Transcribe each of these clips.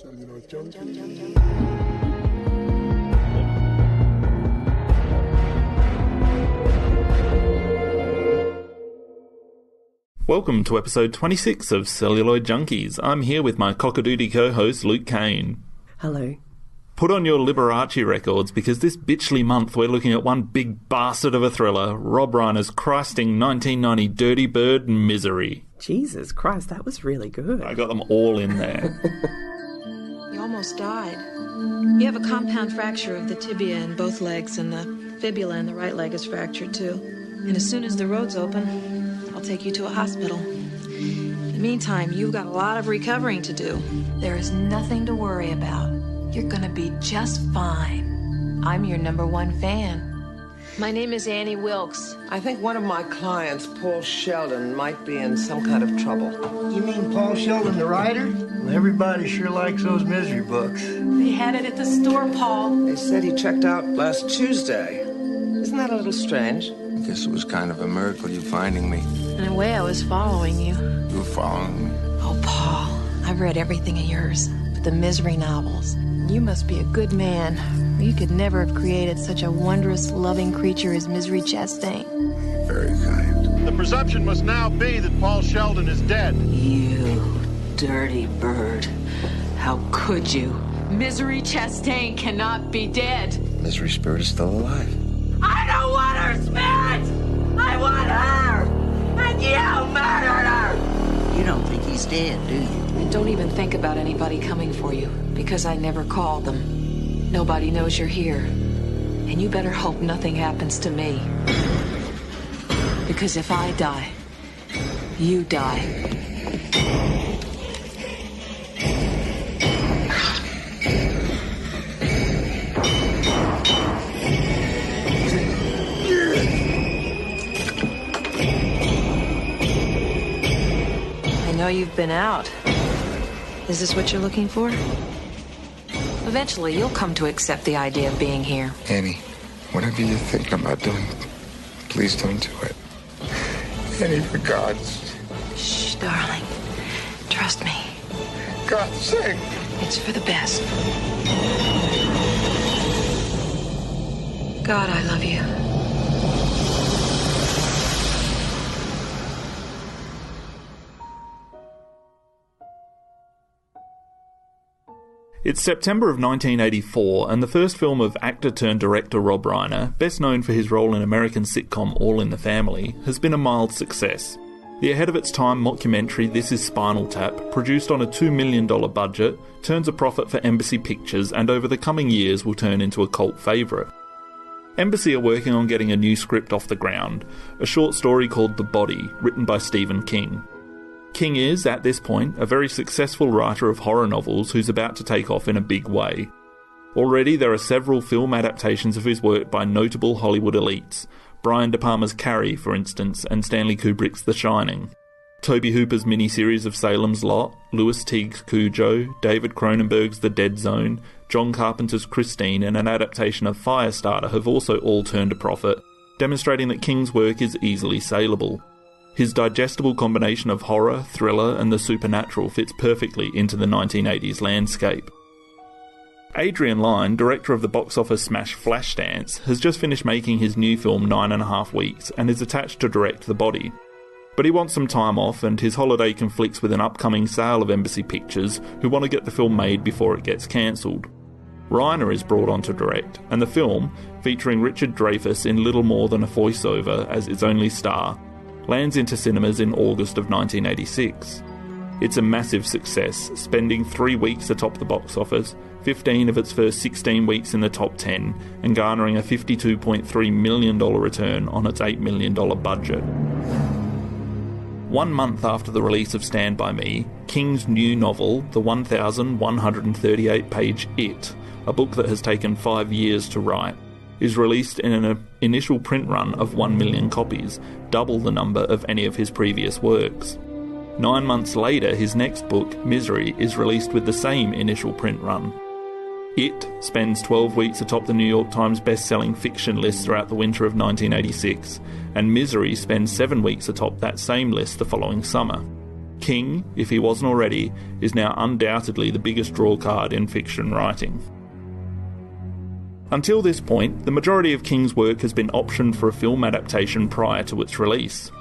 Celluloid Junkies. Welcome to episode 26 of Celluloid Junkies. I'm here with my cockadoodie co-host Luke Kane. Hello. Put on your Liberace records because this bitchly month we're looking at one big bastard of a thriller, Rob Reiner's Christing 1990 Dirty Bird Misery. Jesus Christ, that was really good. I got them all in there. You almost died. You have a compound fracture of the tibia in both legs, and the fibula in the right leg is fractured too. And as soon as the road's open, I'll take you to a hospital. In the meantime, you've got a lot of recovering to do. There is nothing to worry about. You're gonna be just fine. I'm your #1 fan. My name is Annie Wilkes. I think one of my clients, Paul Sheldon, might be in some kind of trouble. You mean Paul Sheldon, the writer? Well, everybody sure likes those misery books. They had it at the store, Paul. They said he checked out last Tuesday. Isn't that a little strange? I guess it was kind of a miracle you finding me. In a way, I was following you. You were following me? Oh, Paul, I've read everything of yours, but the misery novels. You must be a good man, or you could never have created such a wondrous, loving creature as Misery Chastain. Very kind. The presumption must now be that Paul Sheldon is dead. You dirty bird. How could you? Misery Chastain cannot be dead. Misery Spirit is still alive. I don't want her spirit! I want her! And you murdered her! You don't think he's dead, do you? And don't even think about anybody coming for you, because I never called them. Nobody knows you're here. And you better hope nothing happens to me. Because if I die, you die. I know you've been out. Is this what you're looking for? Eventually, you'll come to accept the idea of being here. Annie, whatever you're thinking about doing, please don't do it. Annie, for God's... Shh, darling. Trust me. God's sake. It's for the best. God, I love you. It's September of 1984, and the first film of actor-turned-director Rob Reiner, best known for his role in American sitcom All in the Family, has been a mild success. The ahead-of-its-time mockumentary This Is Spinal Tap, produced on a $2 million budget, turns a profit for Embassy Pictures and over the coming years will turn into a cult favourite. Embassy are working on getting a new script off the ground, a short story called The Body, written by Stephen King. King is, at this point, a very successful writer of horror novels who's about to take off in a big way. Already there are several film adaptations of his work by notable Hollywood elites, Brian De Palma's Carrie, for instance, and Stanley Kubrick's The Shining. Tobe Hooper's miniseries of Salem's Lot, Louis Teague's Cujo, David Cronenberg's The Dead Zone, John Carpenter's Christine, and an adaptation of Firestarter have also all turned a profit, demonstrating that King's work is easily saleable. His digestible combination of horror, thriller, and the supernatural fits perfectly into the 1980s landscape. Adrian Lyne, director of the box office smash Flashdance, has just finished making his new film 9.5 Weeks and is attached to direct The Body. But he wants some time off, and his holiday conflicts with an upcoming sale of Embassy Pictures, who want to get the film made before it gets cancelled. Reiner is brought on to direct, and the film, featuring Richard Dreyfuss in little more than a voiceover as its only star, lands into cinemas in August of 1986. It's a massive success, spending 3 weeks atop the box office, 15 of its first 16 weeks in the top 10, and garnering a $52.3 million return on its $8 million budget. 1 month after the release of Stand By Me, King's new novel, the 1,138-page It, a book that has taken 5 years to write, is released in an initial print run of 1 million copies, double the number of any of his previous works. 9 months later, his next book, Misery, is released with the same initial print run. It spends 12 weeks atop the New York Times best-selling fiction list throughout the winter of 1986, and Misery spends 7 weeks atop that same list the following summer. King, if he wasn't already, is now undoubtedly the biggest drawcard in fiction writing. Until this point, the majority of King's work has been optioned for a film adaptation prior to its release.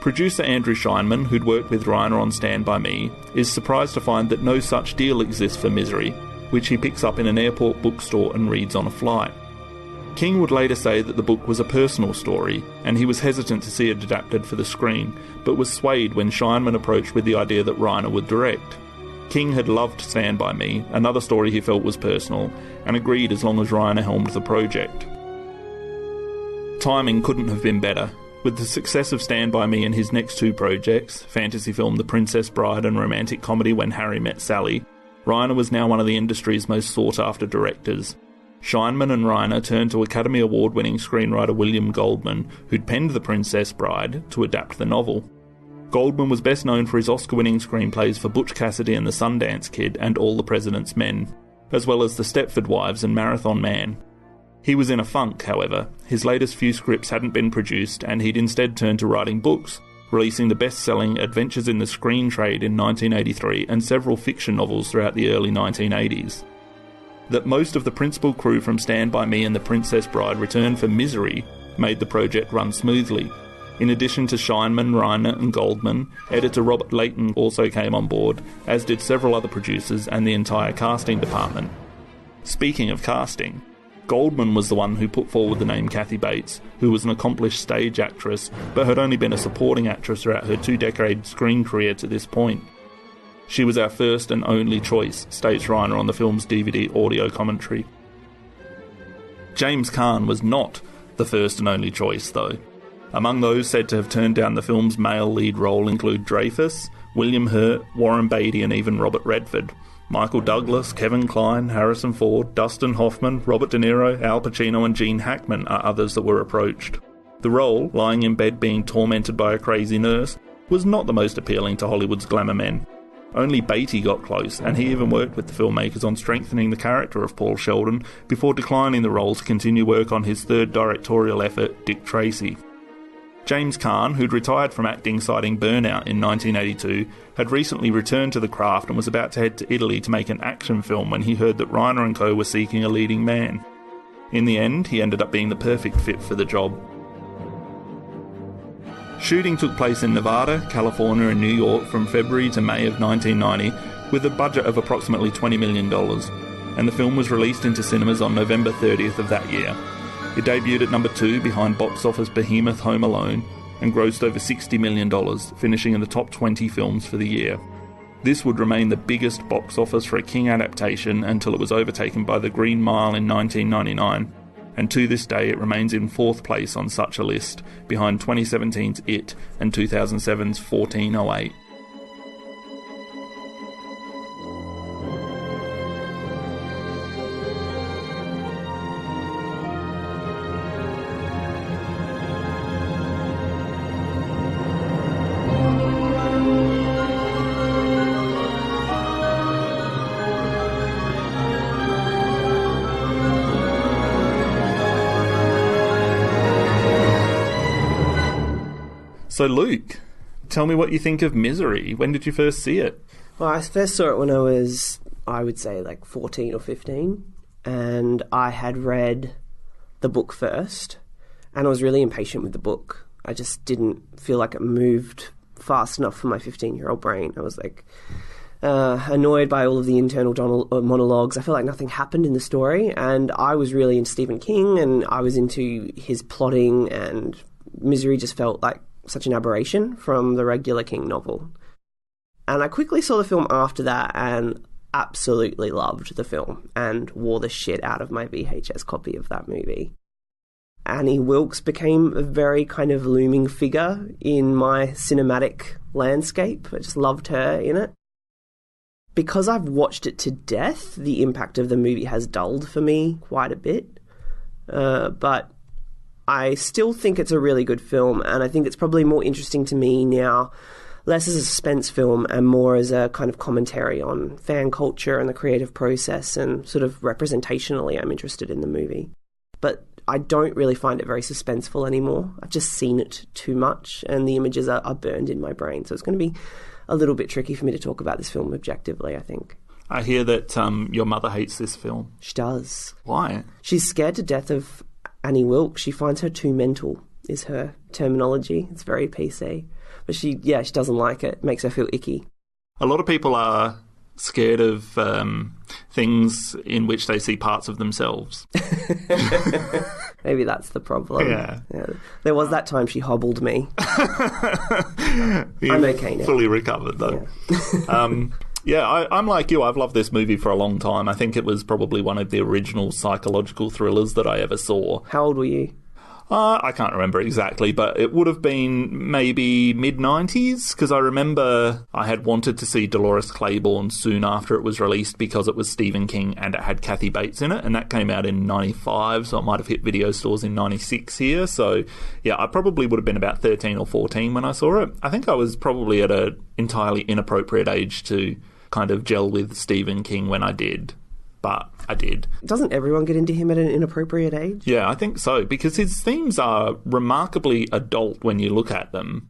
Producer Andrew Shaiman, who'd worked with Reiner on Stand By Me, is surprised to find that no such deal exists for Misery, which he picks up in an airport bookstore and reads on a flight. King would later say that the book was a personal story, and he was hesitant to see it adapted for the screen, but was swayed when Shaiman approached with the idea that Reiner would direct. King had loved Stand By Me, another story he felt was personal, and agreed as long as Reiner helmed the project. Timing couldn't have been better. With the success of Stand By Me and his next two projects, fantasy film The Princess Bride and romantic comedy When Harry Met Sally, Reiner was now one of the industry's most sought-after directors. Shaiman and Reiner turned to Academy Award-winning screenwriter William Goldman, who'd penned The Princess Bride, to adapt the novel. Goldman was best known for his Oscar-winning screenplays for Butch Cassidy and the Sundance Kid and All the President's Men, as well as The Stepford Wives and Marathon Man. He was in a funk, however. His latest few scripts hadn't been produced, and he'd instead turned to writing books, releasing the best-selling Adventures in the Screen Trade in 1983 and several fiction novels throughout the early 1980s. That most of the principal crew from Stand By Me and The Princess Bride returned for Misery made the project run smoothly. In addition to Shaiman, Reiner and Goldman, editor Robert Layton also came on board, as did several other producers and the entire casting department. Speaking of casting, Goldman was the one who put forward the name Kathy Bates, who was an accomplished stage actress, but had only been a supporting actress throughout her 2-decade screen career to this point. She was our first and only choice, states Reiner on the film's DVD audio commentary. James Caan was not the first and only choice, though. Among those said to have turned down the film's male lead role include Dreyfuss, William Hurt, Warren Beatty and even Robert Redford. Michael Douglas, Kevin Kline, Harrison Ford, Dustin Hoffman, Robert De Niro, Al Pacino and Gene Hackman are others that were approached. The role, lying in bed being tormented by a crazy nurse, was not the most appealing to Hollywood's glamour men. Only Beatty got close, and he even worked with the filmmakers on strengthening the character of Paul Sheldon before declining the role to continue work on his third directorial effort, Dick Tracy. James Caan, who'd retired from acting citing burnout in 1982, had recently returned to the craft and was about to head to Italy to make an action film when he heard that Reiner and co were seeking a leading man. In the end, he ended up being the perfect fit for the job. Shooting took place in Nevada, California and New York from February to May of 1990 with a budget of approximately $20 million, and the film was released into cinemas on November 30th of that year. It debuted at number 2 behind box office behemoth Home Alone and grossed over $60 million, finishing in the top 20 films for the year. This would remain the biggest box office for a King adaptation until it was overtaken by The Green Mile in 1999, and to this day it remains in 4th place on such a list, behind 2017's It and 2007's 1408. So Luke, tell me what you think of Misery. When did you first see it? Well, I first saw it when I was, I would say, like 14 or 15. And I had read the book first. And I was really impatient with the book. I just didn't feel like it moved fast enough for my 15-year-old brain. I was like annoyed by all of the internal monologues. I felt like nothing happened in the story. And I was really into Stephen King and I was into his plotting, and Misery just felt like such an aberration from the regular King novel. And I quickly saw the film after that and absolutely loved the film and wore the shit out of my VHS copy of that movie. Annie Wilkes became a very kind of looming figure in my cinematic landscape. I just loved her in it. Because I've watched it to death, the impact of the movie has dulled for me quite a bit. But I still think it's a really good film, and I think it's probably more interesting to me now, less as a suspense film and more as a kind of commentary on fan culture and the creative process, and sort of representationally I'm interested in the movie. But I don't really find it very suspenseful anymore. I've just seen it too much and the images are burned in my brain, so it's going to be a little bit tricky for me to talk about this film objectively, I think. I hear that your mother hates this film. She does. Why? She's scared to death of Annie Wilkes. She finds her too mental, is her terminology. It's very PC. But she doesn't like it. It makes her feel icky. A lot of people are scared of things in which they see parts of themselves. Maybe that's the problem. Yeah. There was that time she hobbled me. I'm okay now. Fully recovered, though. Yeah. I'm like you. I've loved this movie for a long time. I think it was probably one of the original psychological thrillers that I ever saw. How old were you? I can't remember exactly, but it would have been maybe mid-90s, because I remember I had wanted to see Dolores Claiborne soon after it was released because it was Stephen King and it had Kathy Bates in it, and that came out in 95, so it might have hit video stores in 96 here. So, yeah, I probably would have been about 13 or 14 when I saw it. I think I was probably at an entirely inappropriate age to kind of gel with Stephen King when I did. But I did. Doesn't everyone get into him at an inappropriate age? Yeah, I think so, because his themes are remarkably adult when you look at them.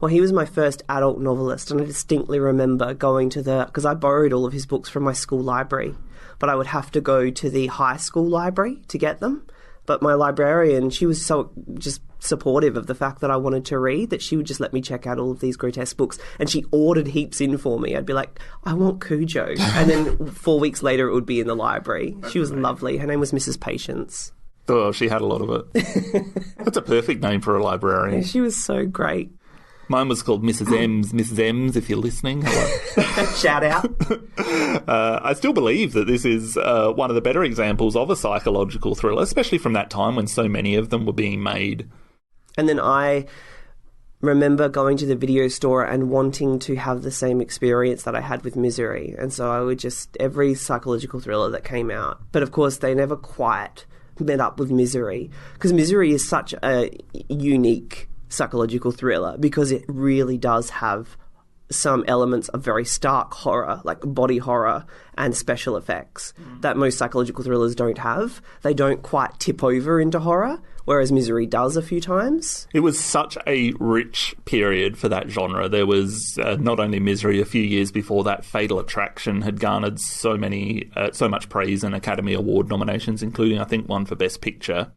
Well, he was my first adult novelist, and I distinctly remember going to because I borrowed all of his books from my school library, but I would have to go to the high school library to get them. But my librarian, she was so just supportive of the fact that I wanted to read that she would just let me check out all of these grotesque books, and she ordered heaps in for me. I'd be like, I want Cujo. And then 4 weeks later it would be in the library. She was lovely. Her name was Mrs. Patience. Oh, she had a lot of it. That's a perfect name for a librarian. Yeah, she was so great. Mine was called Mrs. M's. Mrs. M's, if you're listening. Hello. Shout out. I still believe that this is one of the better examples of a psychological thriller, especially from that time when so many of them were being made. And then I remember going to the video store and wanting to have the same experience that I had with Misery. And so I would just, every psychological thriller that came out. But of course, they never quite met up with Misery, because Misery is such a unique psychological thriller because it really does have some elements of very stark horror, like body horror and special effects that most psychological thrillers don't have. They don't quite tip over into horror, whereas Misery does a few times. It was such a rich period for that genre. There was not only Misery, a few years before that, Fatal Attraction had garnered so much praise and Academy Award nominations, including, I think, one for Best Picture.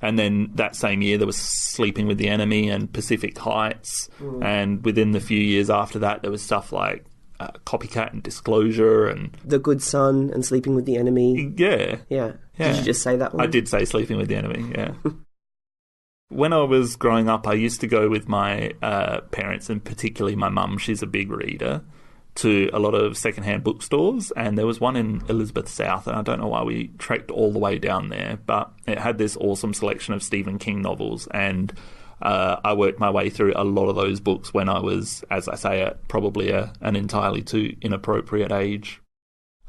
And then that same year, there was Sleeping with the Enemy and Pacific Heights. And within the few years after that, there was stuff like Copycat and Disclosure and The Good Son and Sleeping with the Enemy. Yeah. Did you just say that one? I did say Sleeping with the Enemy, yeah. When I was growing up, I used to go with my parents, and particularly my mum, she's a big reader, to a lot of secondhand bookstores, and there was one in Elizabeth South, and I don't know why we trekked all the way down there, but it had this awesome selection of Stephen King novels, and I worked my way through a lot of those books when I was, as I say, at probably an entirely too inappropriate age.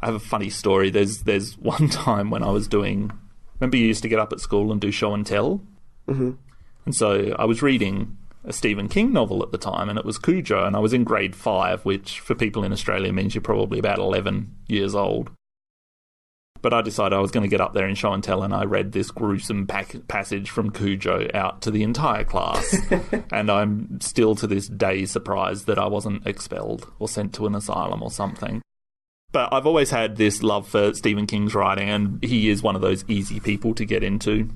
I have a funny story. There's one time when I was remember you used to get up at school and do show and tell? Mm-hmm. And so I was reading a Stephen King novel at the time, and it was Cujo, and I was in grade 5, which for people in Australia means you're probably about 11 years old. But I decided I was going to get up there in show and tell, and I read this gruesome passage from Cujo out to the entire class. And I'm still to this day surprised that I wasn't expelled or sent to an asylum or something. But I've always had this love for Stephen King's writing, and he is one of those easy people to get into.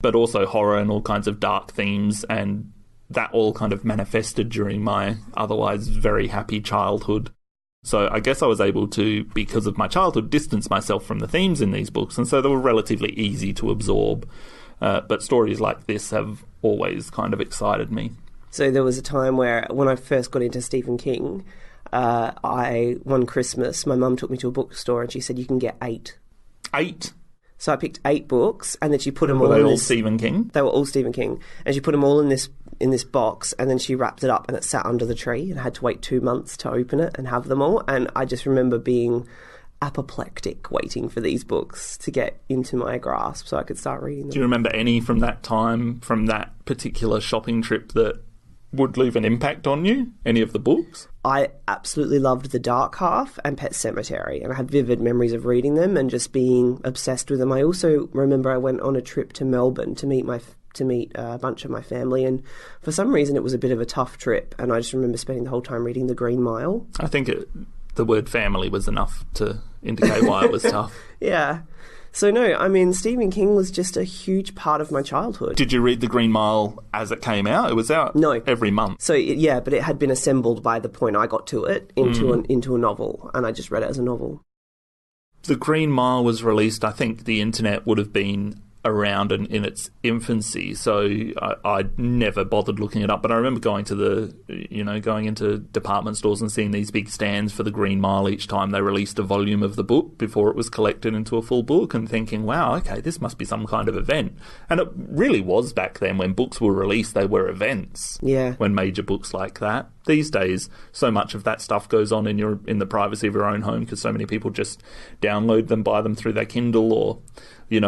But also horror and all kinds of dark themes, and that all kind of manifested during my otherwise very happy childhood. So I guess I was able to, because of my childhood, distance myself from the themes in these books, and so they were relatively easy to absorb. But stories like this have always kind of excited me. So there was a time where, when I first got into Stephen King, one Christmas, my mum took me to a bookstore and she said, you can get 8. 8? So I picked 8 books, and then she put them all in this... Were they all Stephen King? They were all Stephen King. And she put them all in this box, and then she wrapped it up, and it sat under the tree, and I had to wait 2 months to open it and have them all. And I just remember being apoplectic waiting for these books to get into my grasp so I could start reading them. Do you remember any from that time, from that particular shopping trip, that would leave an impact on you? Any of the books? I absolutely loved The Dark Half and Pet Sematary, and I have vivid memories of reading them and just being obsessed with them. I also remember I went on a trip to Melbourne to meet my to meet a bunch of my family, and for some reason it was a bit of a tough trip, and I just remember spending the whole time reading The Green Mile. I think the word family was enough to indicate why it was tough. Yeah. So no, I mean, Stephen King was just a huge part of my childhood. Did you read The Green Mile as it came out? It was out every month. So yeah, but it had been assembled by the point I got to it into a novel, and I just read it as a novel. The Green Mile was released, I think the internet would have been around in its infancy, so I never bothered looking it up, but I remember going into department stores and seeing these big stands for The Green Mile each time they released a volume of the book before it was collected into a full book, and thinking, wow, okay, this must be some kind of event. And it really was back then. When books were released, they were events. Yeah. When major books like that. These days, so much of that stuff goes on in the privacy of your own home, because so many people just download them, buy them through their Kindle, or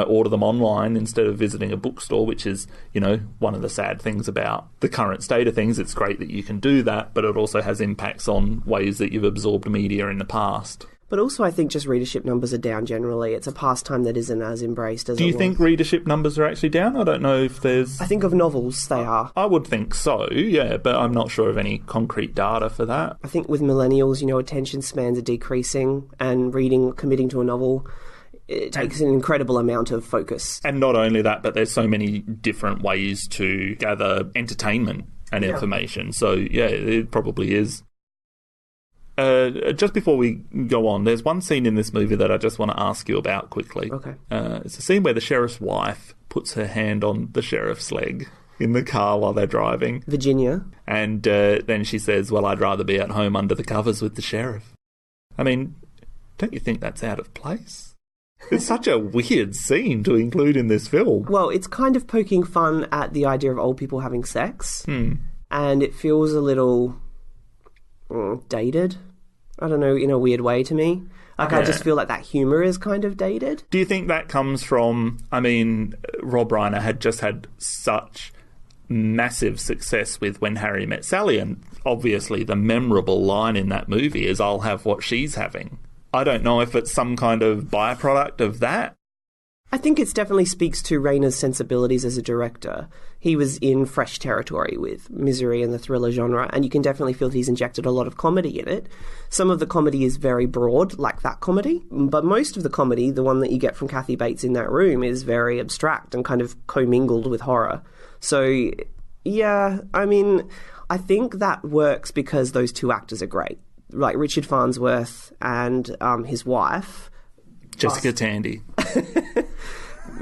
order them online instead of visiting a bookstore, which is, one of the sad things about the current state of things. It's great that you can do that, but it also has impacts on ways that you've absorbed media in the past. But also, I think just readership numbers are down generally. It's a pastime that isn't as embraced as it was. Do you think readership numbers are actually down? I don't know if there's... I think of novels, they are. I would think so, yeah, but I'm not sure of any concrete data for that. I think with millennials, attention spans are decreasing, and committing to a novel, it takes an incredible amount of focus. And not only that, but there's so many different ways to gather entertainment and information. So, yeah, it probably is. Just before we go on, there's one scene in this movie that I just want to ask you about quickly. Okay. It's a scene where the sheriff's wife puts her hand on the sheriff's leg in the car while they're driving. Virginia. And then she says, well, I'd rather be at home under the covers with the sheriff. I mean, don't you think that's out of place? It's such a weird scene to include in this film. Well, it's kind of poking fun at the idea of old people having sex. And it feels a little dated. I don't know, in a weird way to me. I just feel like that humour is kind of dated. Do you think that comes from... Rob Reiner had just had such massive success with When Harry Met Sally, and obviously the memorable line in that movie is, I'll have what she's having. I don't know if it's some kind of byproduct of that. I think it definitely speaks to Reiner's sensibilities as a director. He was in fresh territory with misery and the thriller genre, and you can definitely feel he's injected a lot of comedy in it. Some of the comedy is very broad, like that comedy, but most of the comedy, the one that you get from Kathy Bates in that room, is very abstract and kind of commingled with horror. So, yeah, I think that works because those two actors are great. Like Richard Farnsworth and his wife... Jessica Tandy.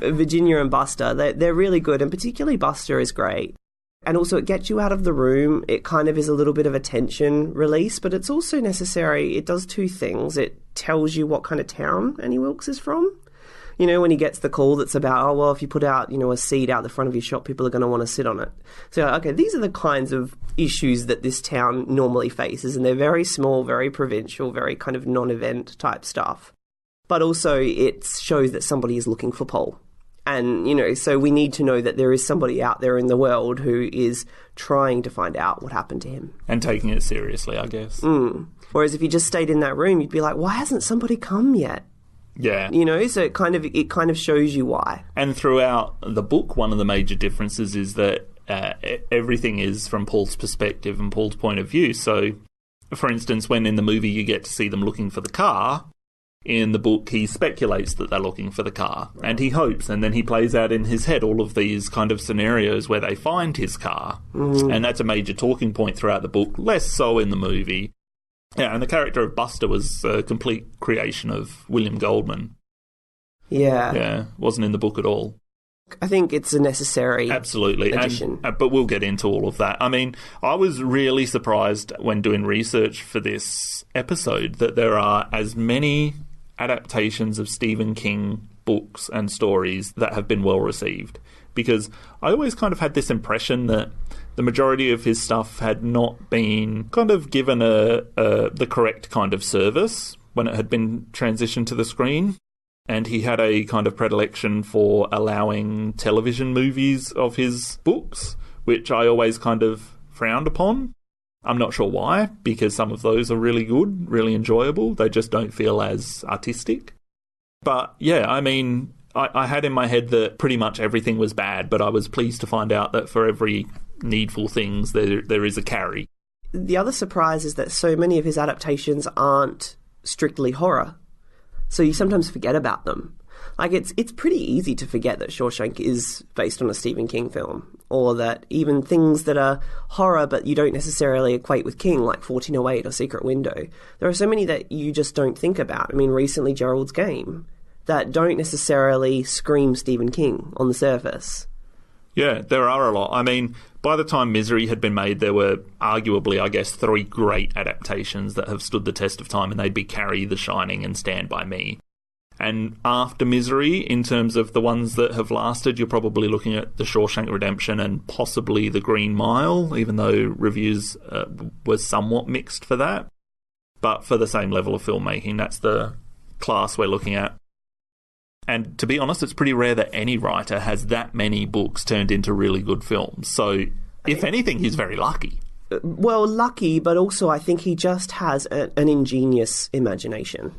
Virginia and Buster, they're really good, and particularly Buster is great. And also it gets you out of the room. It kind of is a little bit of a tension release, but it's also necessary. It does two things. It tells you what kind of town Annie Wilkes is from. When he gets the call that's about, if you put out, a seed out the front of your shop, people are going to want to sit on it. So, okay, these are the kinds of issues that this town normally faces, and they're very small, very provincial, very kind of non-event type stuff. But also it shows that somebody is looking for Paul. And, so we need to know that there is somebody out there in the world who is trying to find out what happened to him. And taking it seriously, I guess. Whereas if you just stayed in that room, you'd be like, why hasn't somebody come yet? Yeah. So it kind of shows you why. And throughout the book, one of the major differences is that everything is from Paul's perspective and Paul's point of view. So, for instance, when in the movie you get to see them looking for the car... In the book, he speculates that they're looking for the car, and he hopes, and then he plays out in his head all of these kind of scenarios where they find his car. And that's a major talking point throughout the book, less so in the movie. Yeah, and the character of Buster was a complete creation of William Goldman. Yeah, wasn't in the book at all. I think it's a necessary addition. But we'll get into all of that. I was really surprised when doing research for this episode that there are as many adaptations of Stephen King books and stories that have been well received, because I always kind of had this impression that the majority of his stuff had not been kind of given the correct kind of service when it had been transitioned to the screen, and he had a kind of predilection for allowing television movies of his books, which I always kind of frowned upon. I'm not sure why, because some of those are really good, really enjoyable. They just don't feel as artistic. But yeah, I had in my head that pretty much everything was bad, but I was pleased to find out that for every needful things, there is a carry. The other surprise is that so many of his adaptations aren't strictly horror, so you sometimes forget about them. Like, it's pretty easy to forget that Shawshank is based on a Stephen King film, or that even things that are horror but you don't necessarily equate with King, like 1408 or Secret Window. There are so many that you just don't think about. I mean, recently Gerald's Game, that don't necessarily scream Stephen King on the surface. Yeah, there are a lot. I mean, by the time Misery had been made, there were arguably, I guess, 3 great adaptations that have stood the test of time, and they'd be Carrie, The Shining, and Stand By Me. And after Misery, in terms of the ones that have lasted, you're probably looking at The Shawshank Redemption and possibly The Green Mile, even though reviews were somewhat mixed for that. But for the same level of filmmaking, that's the class we're looking at. And to be honest, it's pretty rare that any writer has that many books turned into really good films. So, if anything, he's very lucky. Well, lucky, but also I think he just has an ingenious imagination.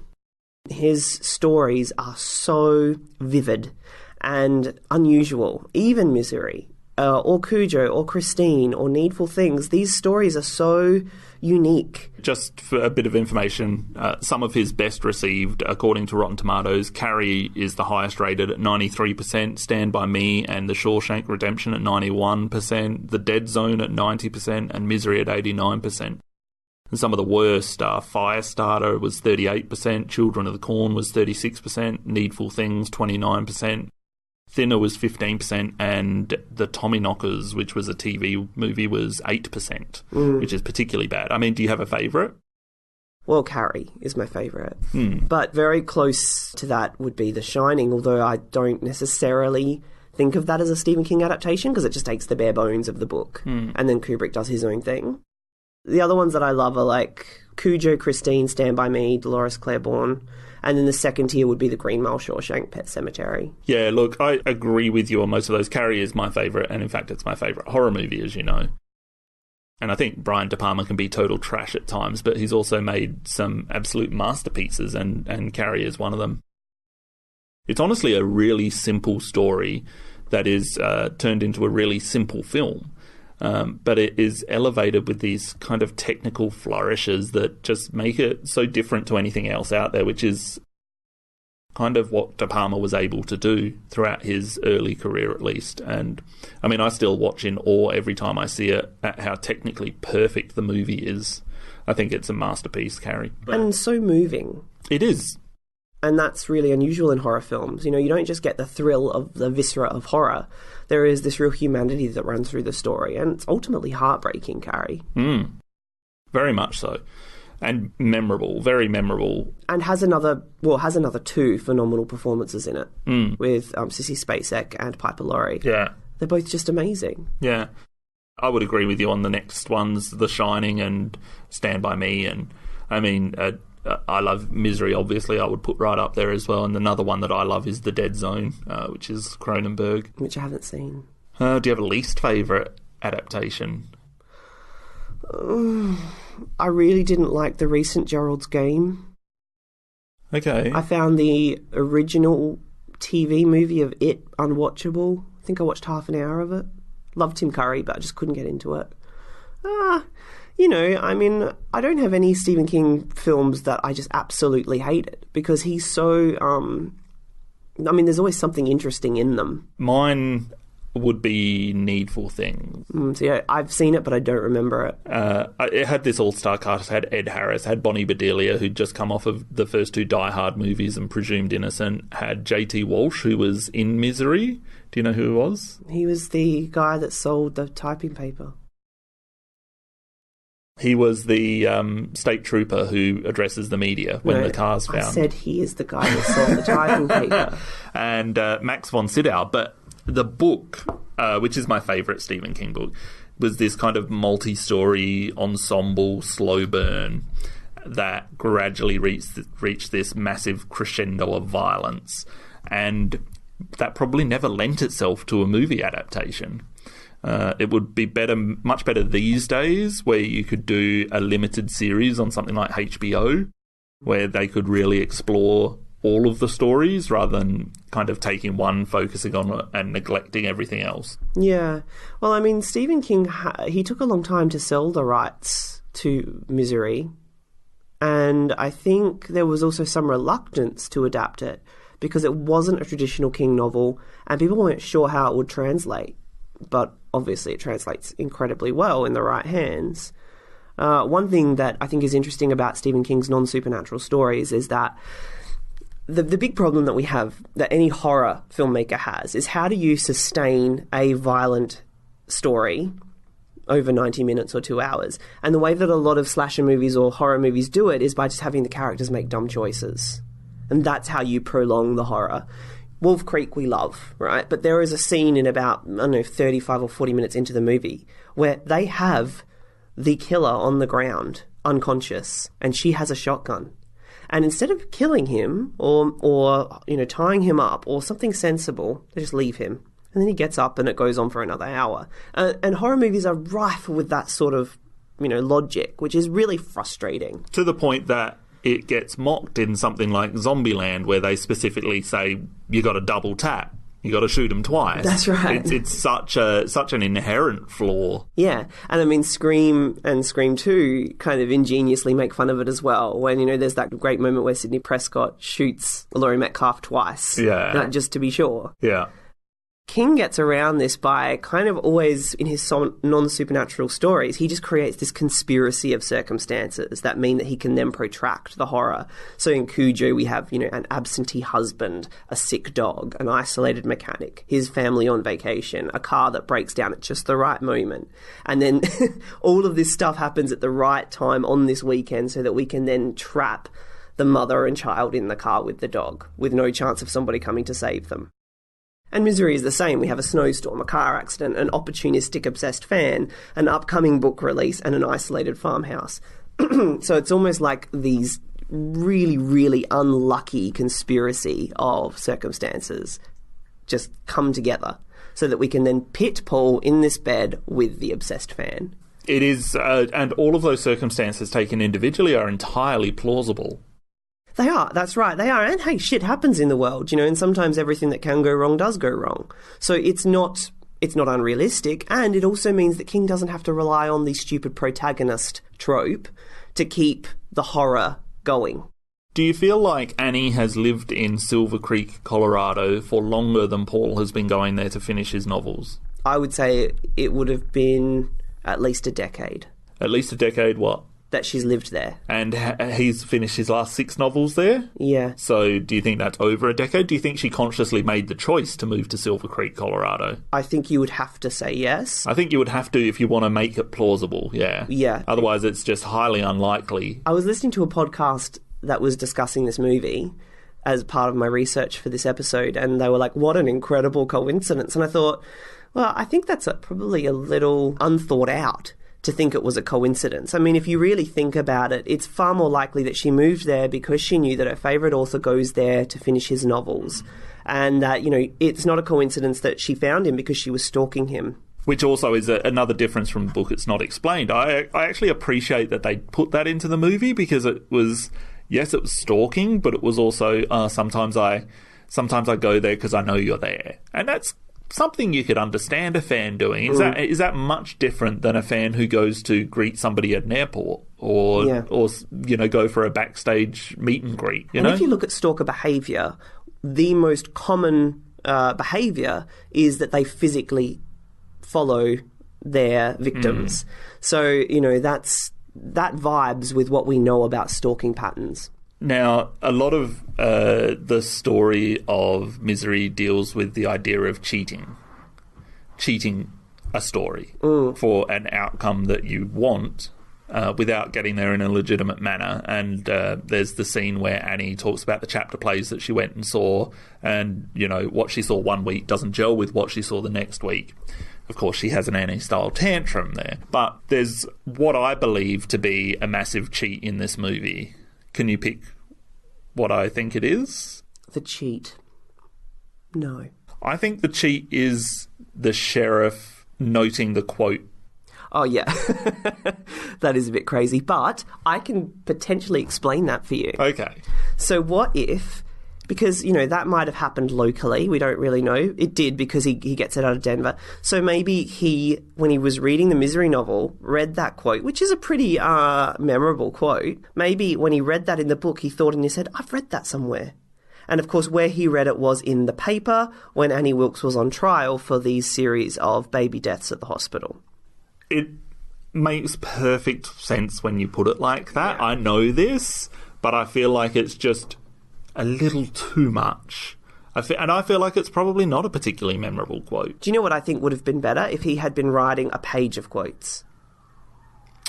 His stories are so vivid and unusual. Even Misery, or Cujo, or Christine, or Needful Things, these stories are so unique. Just for a bit of information, some of his best received, according to Rotten Tomatoes, Carrie is the highest rated at 93%, Stand By Me and The Shawshank Redemption at 91%, The Dead Zone at 90%, and Misery at 89%. And some of the worst, Firestarter was 38%, Children of the Corn was 36%, Needful Things 29%, Thinner was 15%, and The Tommyknockers, which was a TV movie, was 8%, which is particularly bad. I mean, do you have a favourite? Well, Carrie is my favourite. But very close to that would be The Shining, although I don't necessarily think of that as a Stephen King adaptation because it just takes the bare bones of the book. And then Kubrick does his own thing. The other ones that I love are like Cujo, Christine, Stand By Me, Dolores Claiborne, and then the second tier would be The Green Mile, Shawshank, Pet Sematary. Yeah, look, I agree with you on most of those. Carrie is my favourite, and in fact it's my favourite horror movie, as you know. And I think Brian De Palma can be total trash at times, but he's also made some absolute masterpieces, and Carrie is one of them. It's honestly a really simple story that is turned into a really simple film. But it is elevated with these kind of technical flourishes that just make it so different to anything else out there, which is kind of what De Palma was able to do throughout his early career, at least. And, I mean, I still watch in awe every time I see it at how technically perfect the movie is. I think it's a masterpiece, Carrie. And so moving. It is. And that's really unusual in horror films. You know, you don't just get the thrill of the viscera of horror. There is this real humanity that runs through the story, and it's ultimately heartbreaking, Carrie. Very much so. And memorable, very memorable. And has another 2 phenomenal performances in it, with Sissy Spacek and Piper Laurie. Yeah. They're both just amazing. Yeah. I would agree with you on the next ones, The Shining and Stand By Me, and, I mean... I love Misery, obviously, I would put right up there as well. And another one that I love is The Dead Zone, which is Cronenberg. Which I haven't seen. Do you have a least favourite adaptation? I really didn't like the recent Gerald's Game. Okay. I found the original TV movie of It unwatchable. I think I watched half an hour of it. Loved Tim Curry, but I just couldn't get into it. You know, I mean, I don't have any Stephen King films that I just absolutely hated because he's so, I mean, there's always something interesting in them. Mine would be Needful Things. So yeah, I've seen it, but I don't remember it. It had this all-star cast. It had Ed Harris, had Bonnie Bedelia, who'd just come off of the first 2 Die Hard movies and Presumed Innocent, had J.T. Walsh, who was in Misery. Do you know who he was? He was the guy that sold the typing paper. He was the state trooper who addresses the media when the car's found. I said he is the guy that sold the typing paper. And Max von Sydow. But the book, which is my favourite Stephen King book, was this kind of multi-story ensemble slow burn that gradually reached this massive crescendo of violence. And that probably never lent itself to a movie adaptation. It would be much better these days, where you could do a limited series on something like HBO, where they could really explore all of the stories rather than kind of taking one, focusing on it, and neglecting everything else. Yeah. Well, I mean, Stephen King, he took a long time to sell the rights to Misery, and I think there was also some reluctance to adapt it because it wasn't a traditional King novel and people weren't sure how it would translate. But obviously it translates incredibly well in the right hands. One thing that I think is interesting about Stephen King's non-supernatural stories is that the big problem that we have, that any horror filmmaker has, is how do you sustain a violent story over 90 minutes or 2 hours? And the way that a lot of slasher movies or horror movies do it is by just having the characters make dumb choices. And that's how you prolong the horror. Wolf Creek we love, right? But there is a scene in about, 35 or 40 minutes into the movie where they have the killer on the ground, unconscious, and she has a shotgun. And instead of killing him or tying him up or something sensible, they just leave him. And then he gets up and it goes on for another hour. And horror movies are rife with that sort of, logic, which is really frustrating. To the point that it gets mocked in something like Zombieland, where they specifically say, you got to double tap. You got to shoot them twice. That's right. It's such an inherent flaw. Yeah, and I mean, Scream and Scream 2 kind of ingeniously make fun of it as well. When there's that great moment where Sidney Prescott shoots Laurie Metcalf twice. Yeah, just to be sure. Yeah. King gets around this by kind of always, in his non-supernatural stories, he just creates this conspiracy of circumstances that mean that he can then protract the horror. So in Cujo, we have, an absentee husband, a sick dog, an isolated mechanic, his family on vacation, a car that breaks down at just the right moment. And then all of this stuff happens at the right time on this weekend so that we can then trap the mother and child in the car with the dog, with no chance of somebody coming to save them. And Misery is the same. We have a snowstorm, a car accident, an opportunistic obsessed fan, an upcoming book release, and an isolated farmhouse. So it's almost like these really, really unlucky conspiracy of circumstances just come together so that we can then pit Paul in this bed with the obsessed fan. It is, and all of those circumstances taken individually are entirely plausible. They are, that's right, they are. And hey, shit happens in the world, and sometimes everything that can go wrong does go wrong. So it's not unrealistic, and it also means that King doesn't have to rely on the stupid protagonist trope to keep the horror going. Do you feel like Annie has lived in Silver Creek, Colorado for longer than Paul has been going there to finish his novels? I would say it would have been at least a decade. At least a decade what? That she's lived there. And he's finished his last 6 novels there? Yeah. So do you think that's over a decade? Do you think she consciously made the choice to move to Silver Creek, Colorado? I think you would have to say yes. I think you would have to if you want to make it plausible, yeah. Yeah. Otherwise it's just highly unlikely. I was listening to a podcast that was discussing this movie as part of my research for this episode, and they were like, what an incredible coincidence. And I thought, well, I think that's probably a little unthought out to think it was a coincidence. I mean, if you really think about it, it's far more likely that she moved there because she knew that her favourite author goes there to finish his novels. And that, it's not a coincidence that she found him because she was stalking him. Which also is another difference from the book. It's not explained. I actually appreciate that they put that into the movie because it was, yes, it was stalking, but it was also sometimes I go there because I know you're there. And that's something you could understand a fan doing. Is that much different than a fan who goes to greet somebody at an airport or go for a backstage meet and greet? If you look at stalker behavior, the most common behavior is that they physically follow their victims. So that vibes with what we know about stalking patterns. Now, a lot of the story of Misery deals with the idea of cheating a story for an outcome that you want without getting there in a legitimate manner. And there's the scene where Annie talks about the chapter plays that she went and saw, and what she saw one week doesn't gel with what she saw the next week. Of course, she has an Annie-style tantrum there. But there's what I believe to be a massive cheat in this movie. Can you pick what I think it is? The cheat. No. I think the cheat is the sheriff noting the quote. Oh, yeah. That is a bit crazy, but I can potentially explain that for you. Okay. So what if Because, you know, that might have happened locally. We don't really know. It did because he gets it out of Denver. So maybe he, when he was reading the Misery novel, read that quote, which is a pretty memorable quote. Maybe when he read that in the book, he thought in his head, I've read that somewhere. And, of course, where he read it was in the paper when Annie Wilkes was on trial for these series of baby deaths at the hospital. It makes perfect sense when you put it like that. Yeah. I know this, but I feel like it's just a little too much. And I feel like it's probably not a particularly memorable quote. Do you know what I think would have been better? If he had been writing a page of quotes.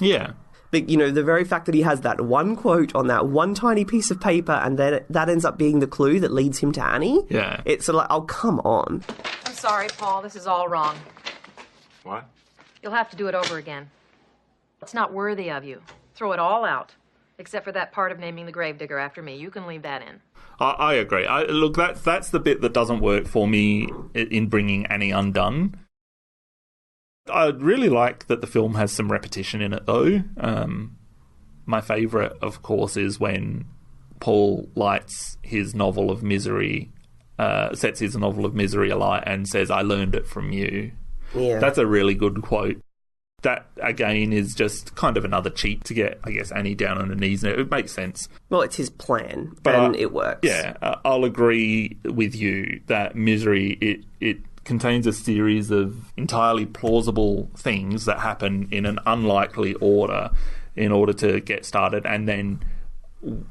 Yeah. But, you know, the very fact that he has that one quote on that one tiny piece of paper and then that ends up being the clue that leads him to Annie. Yeah. It's sort of like, oh, come on. I'm sorry, Paul. This is all wrong. What? You'll have to do it over again. It's not worthy of you. Throw it all out. Except for that part of naming the gravedigger after me. You can leave that in. I agree. Look, that's the bit that doesn't work for me in bringing Annie undone. I really like that the film has some repetition in it, though. My favourite, of course, is when Paul lights his novel of misery, sets his novel of misery alight and says, "I learned it from you." Yeah. That's a really good quote. That, again, is just kind of another cheat to get, I guess, Annie down on her knees. It makes sense. Well, it's his plan, and it works. Yeah, I'll agree with you that Misery, it contains a series of entirely plausible things that happen in an unlikely order in order to get started, and then,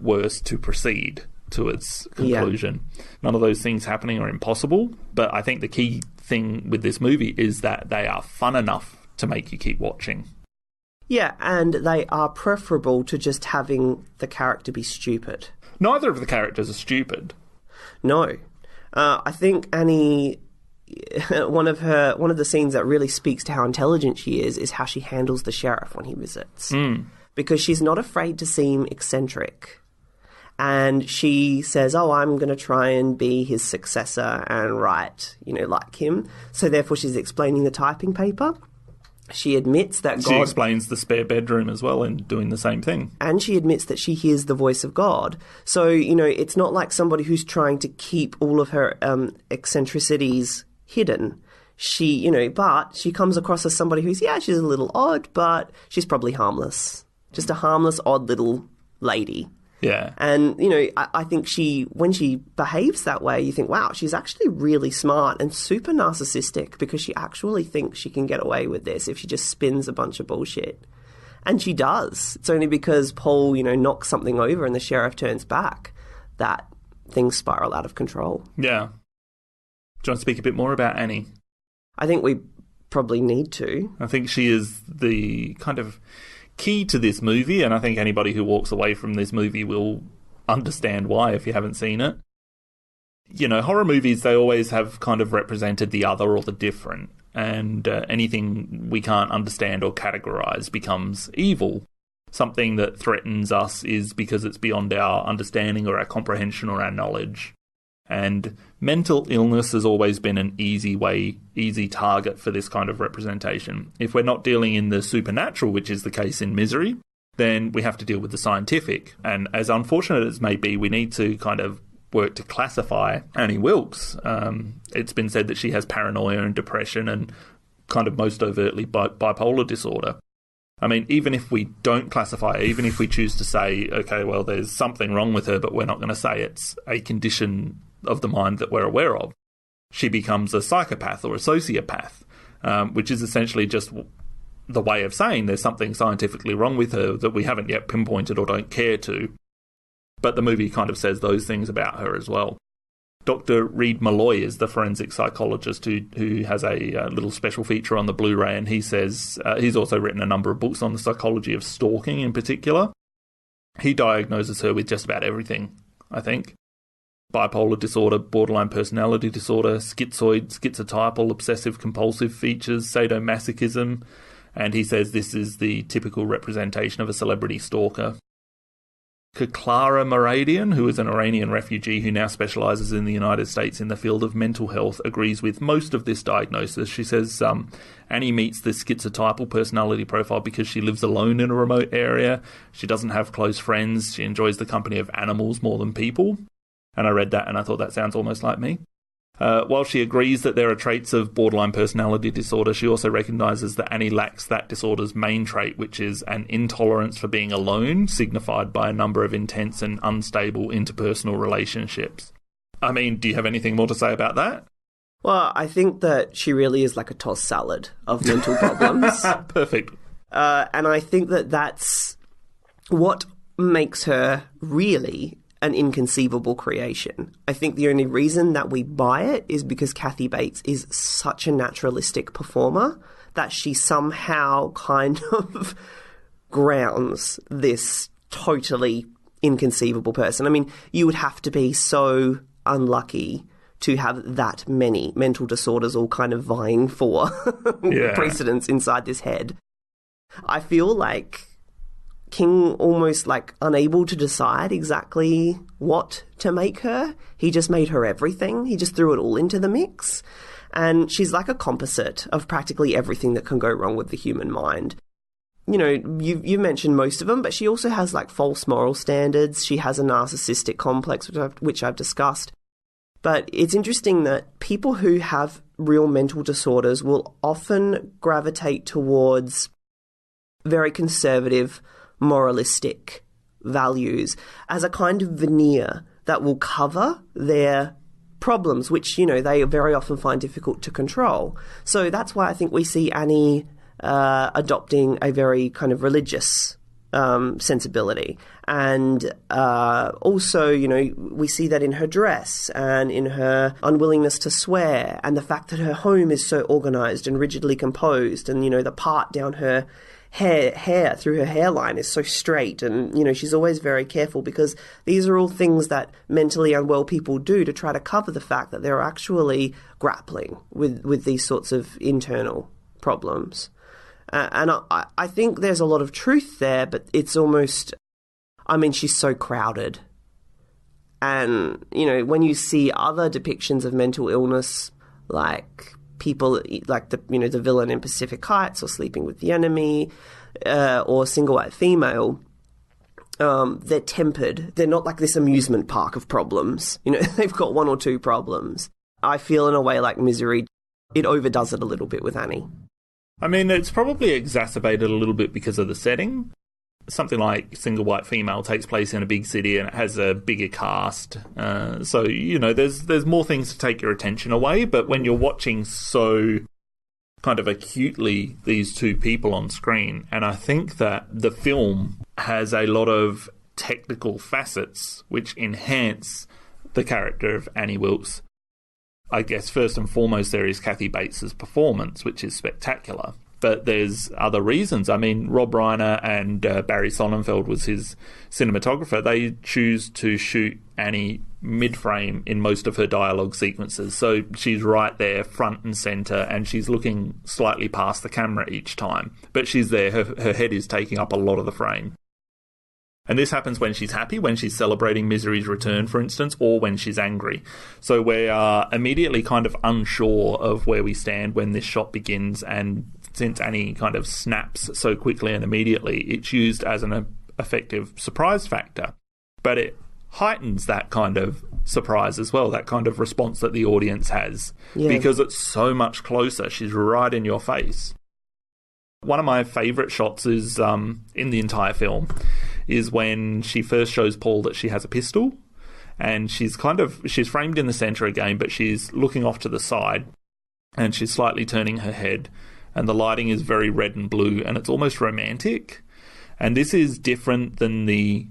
worse, to proceed to its conclusion. Yeah. None of those things happening are impossible, but I think the key thing with this movie is that they are fun enough to make you keep watching. Yeah, and they are preferable to just having the character be stupid. Neither of the characters are stupid. No. I think Annie, one of the scenes that really speaks to how intelligent she is how she handles the sheriff when he visits. Because she's not afraid to seem eccentric. And she says, oh, I'm going to try and be his successor and write, like him. So therefore she's explaining the typing paper. She admits that God... She explains the spare bedroom as well and doing the same thing. And she admits that she hears the voice of God. So, it's not like somebody who's trying to keep all of her eccentricities hidden. But she comes across as somebody who's, she's a little odd, but she's probably harmless. Just a harmless, odd little lady. Yeah. And, I think when she behaves that way, you think, wow, she's actually really smart and super narcissistic because she actually thinks she can get away with this if she just spins a bunch of bullshit. And she does. It's only because Paul, knocks something over and the sheriff turns back that things spiral out of control. Yeah. Do you want to speak a bit more about Annie? I think we probably need to. I think she is the kind of key to this movie, and I think anybody who walks away from this movie will understand why if you haven't seen it. Horror movies, they always have kind of represented the other or the different, and anything we can't understand or categorize becomes evil. Something that threatens us is because it's beyond our understanding or our comprehension or our knowledge. And mental illness has always been an easy target for this kind of representation. If we're not dealing in the supernatural, which is the case in Misery, then we have to deal with the scientific. And as unfortunate as may be, we need to kind of work to classify Annie Wilkes. It's been said that she has paranoia and depression and kind of most overtly bipolar disorder. I mean, even if we don't classify her, even if we choose to say, okay, well, there's something wrong with her, but we're not going to say it's a condition of the mind that we're aware of, she becomes a psychopath or a sociopath, which is essentially just the way of saying there's something scientifically wrong with her that we haven't yet pinpointed or don't care to. But the movie kind of says those things about her as well. Dr. Reed Malloy is the forensic psychologist who has a little special feature on the Blu-ray, and he says he's also written a number of books on the psychology of stalking in particular. He diagnoses her with just about everything, I think. Bipolar disorder, borderline personality disorder, schizoid, schizotypal, obsessive-compulsive features, sadomasochism, and he says this is the typical representation of a celebrity stalker. Clara Moradian, who is an Iranian refugee who now specialises in the United States in the field of mental health, agrees with most of this diagnosis. She says Annie meets this schizotypal personality profile because she lives alone in a remote area, she doesn't have close friends, she enjoys the company of animals more than people. And I read that and I thought that sounds almost like me. While she agrees that there are traits of borderline personality disorder, she also recognises that Annie lacks that disorder's main trait, which is an intolerance for being alone, signified by a number of intense and unstable interpersonal relationships. I mean, do you have anything more to say about that? Well, I think that she really is like a tossed salad of mental problems. Perfect. And I think that that's what makes her really an inconceivable creation. I think the only reason that we buy it is because Kathy Bates is such a naturalistic performer that she somehow kind of grounds this totally inconceivable person. I mean, you would have to be so unlucky to have that many mental disorders all kind of vying for precedence inside this head. I feel like King almost like unable to decide exactly what to make her. He just made her everything. He just threw it all into the mix. And she's like a composite of practically everything that can go wrong with the human mind. You know, you mentioned most of them, but she also has like false moral standards. She has a narcissistic complex, which I've discussed. But it's interesting that people who have real mental disorders will often gravitate towards very conservative, moralistic values as a kind of veneer that will cover their problems, which, you know, they very often find difficult to control. So that's why I think we see Annie adopting a very kind of religious sensibility. And also, you know, we see that in her dress and in her unwillingness to swear and the fact that her home is so organised and rigidly composed and, you know, the part down her hair through her hairline is so straight, and, you know, she's always very careful because these are all things that mentally unwell people do to try to cover the fact that they're actually grappling with these sorts of internal problems. And I think there's a lot of truth there, but it's almost, I mean, she's so crowded. And, you know, when you see other depictions of mental illness, like people like the villain in Pacific Heights or Sleeping with the Enemy or Single White Female, they're tempered. They're not like this amusement park of problems. You know, they've got one or two problems. I feel in a way like Misery, it overdoes it a little bit with Annie. I mean, it's probably exacerbated a little bit because of the setting. Something like Single White Female takes place in a big city and it has a bigger cast. So, you know, there's more things to take your attention away. But when you're watching so kind of acutely these two people on screen, and I think that the film has a lot of technical facets which enhance the character of Annie Wilkes. I guess first and foremost there is Kathy Bates's performance, which is spectacular. But there's other reasons. I mean, Rob Reiner and Barry Sonnenfeld was his cinematographer. They choose to shoot Annie mid-frame in most of her dialogue sequences. So she's right there, front and centre, and she's looking slightly past the camera each time. But she's there. Her head is taking up a lot of the frame. And this happens when she's happy, when she's celebrating Misery's return, for instance, or when she's angry. So we are immediately kind of unsure of where we stand when this shot begins, and since Annie kind of snaps so quickly and immediately, it's used as an effective surprise factor. But it heightens that kind of surprise as well, that kind of response that the audience has, because it's so much closer. She's right in your face. One of my favourite shots is in the entire film is when she first shows Paul that she has a pistol, and she's framed in the centre again, but she's looking off to the side and she's slightly turning her head, and the lighting is very red and blue and it's almost romantic. And this is different than the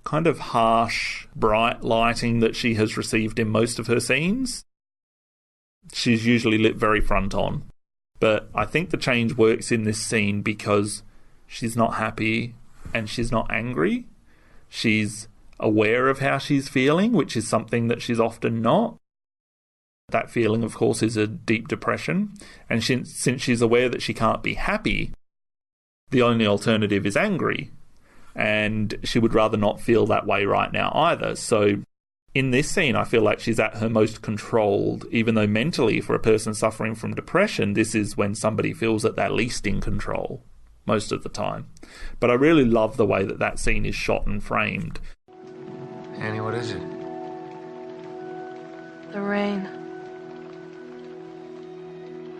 kind of harsh, bright lighting that she has received in most of her scenes. She's usually lit very front on. But I think the change works in this scene because she's not happy and she's not angry. She's aware of how she's feeling, which is something that she's often not. That feeling, of course, is a deep depression. And since she's aware that she can't be happy, the only alternative is angry. And she would rather not feel that way right now either. So in this scene, I feel like she's at her most controlled, even though mentally, for a person suffering from depression, this is when somebody feels at their least in control most of the time. But I really love the way that scene is shot and framed. Annie, what is it? The rain.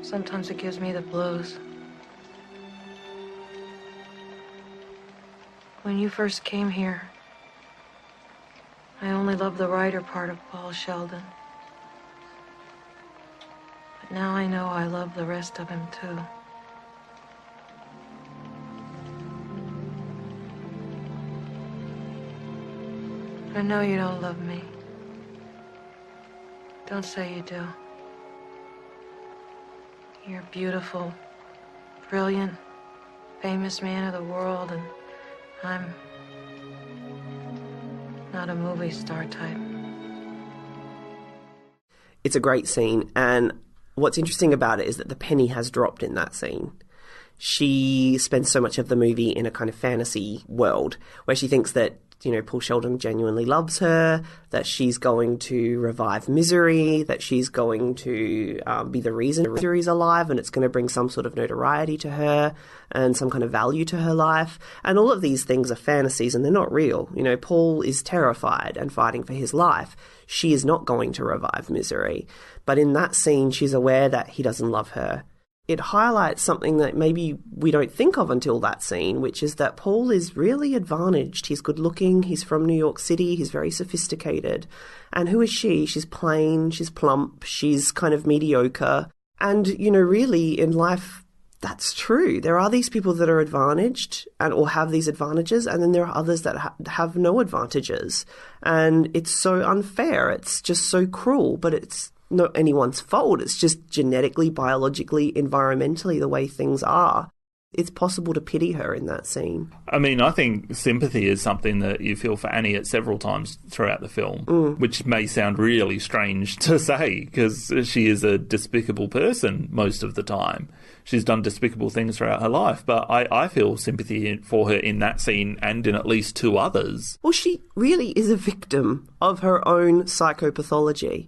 Sometimes it gives me the blues. When you first came here, I only loved the writer part of Paul Sheldon. But now I know I love the rest of him, too. I know you don't love me. Don't say you do. You're a beautiful, brilliant, famous man of the world, and I'm not a movie star type. It's a great scene, and what's interesting about it is that the penny has dropped in that scene. She spends so much of the movie in a kind of fantasy world where she thinks that, you know, Paul Sheldon genuinely loves her, that she's going to revive Misery, that she's going to be the reason Misery's alive, and it's going to bring some sort of notoriety to her and some kind of value to her life. And all of these things are fantasies and they're not real. You know, Paul is terrified and fighting for his life. She is not going to revive Misery. But in that scene, she's aware that he doesn't love her. It highlights something that maybe we don't think of until that scene, which is that Paul is really advantaged. He's good looking, he's from New York City, he's very sophisticated. And who is she? She's plain, she's plump, she's kind of mediocre. And, you know, really in life, that's true. There are these people that are advantaged or have these advantages, and then there are others that have no advantages. And it's so unfair. It's just so cruel, but it's not anyone's fault. It's just genetically, biologically, environmentally the way things are. It's possible to pity her in that scene. I mean, I think sympathy is something that you feel for Annie at several times throughout the film, which may sound really strange to say because she is a despicable person most of the time. She's done despicable things throughout her life, but I feel sympathy for her in that scene and in at least two others. Well, she really is a victim of her own psychopathology.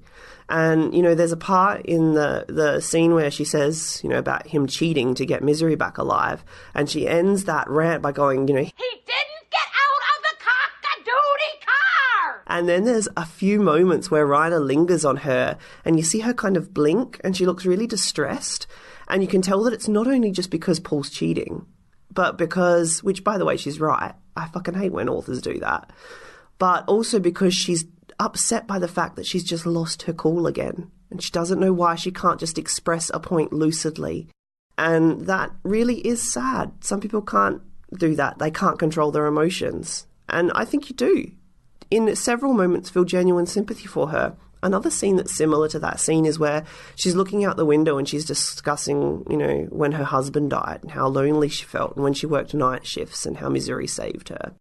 And, you know, there's a part in the scene where she says, you know, about him cheating to get Misery back alive. And she ends that rant by going, you know, he didn't get out of the cock-a-doodle car! And then there's a few moments where Reiner lingers on her and you see her kind of blink and she looks really distressed. And you can tell that it's not only just because Paul's cheating, but because, which by the way, she's right. I fucking hate when authors do that. But also because she's upset by the fact that she's just lost her cool again. And she doesn't know why she can't just express a point lucidly. And that really is sad. Some people can't do that. They can't control their emotions. And I think you do. In several moments, feel genuine sympathy for her. Another scene that's similar to that scene is where she's looking out the window and she's discussing, you know, when her husband died and how lonely she felt and when she worked night shifts and how Misery saved her.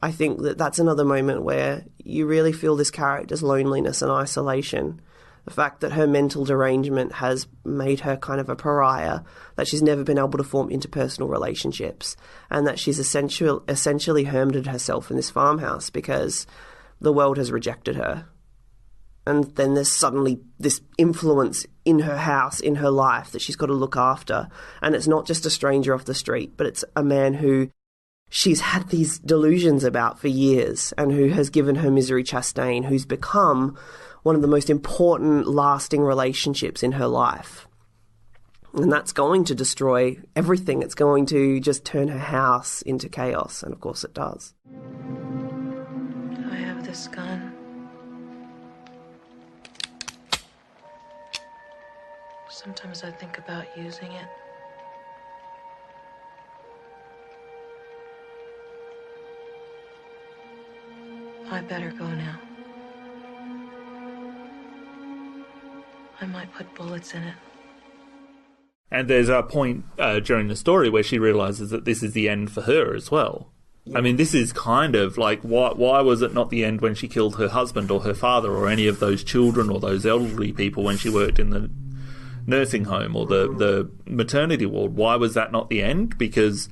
I think that that's another moment where you really feel this character's loneliness and isolation. The fact that her mental derangement has made her kind of a pariah, that she's never been able to form interpersonal relationships, and that she's essentially hermited herself in this farmhouse because the world has rejected her. And then there's suddenly this influence in her house, in her life, that she's got to look after. And it's not just a stranger off the street, but it's a man who she's had these delusions about for years and who has given her Misery Chastain, who's become one of the most important, lasting relationships in her life. And that's going to destroy everything. It's going to just turn her house into chaos. And of course it does. I have this gun. Sometimes I think about using it. I better go now. I might put bullets in it. And there's a point during the story where she realises that this is the end for her as well. Yeah. I mean, this is kind of like, why was it not the end when she killed her husband or her father or any of those children or those elderly people when she worked in the nursing home or the maternity ward? Why was that not the end? Because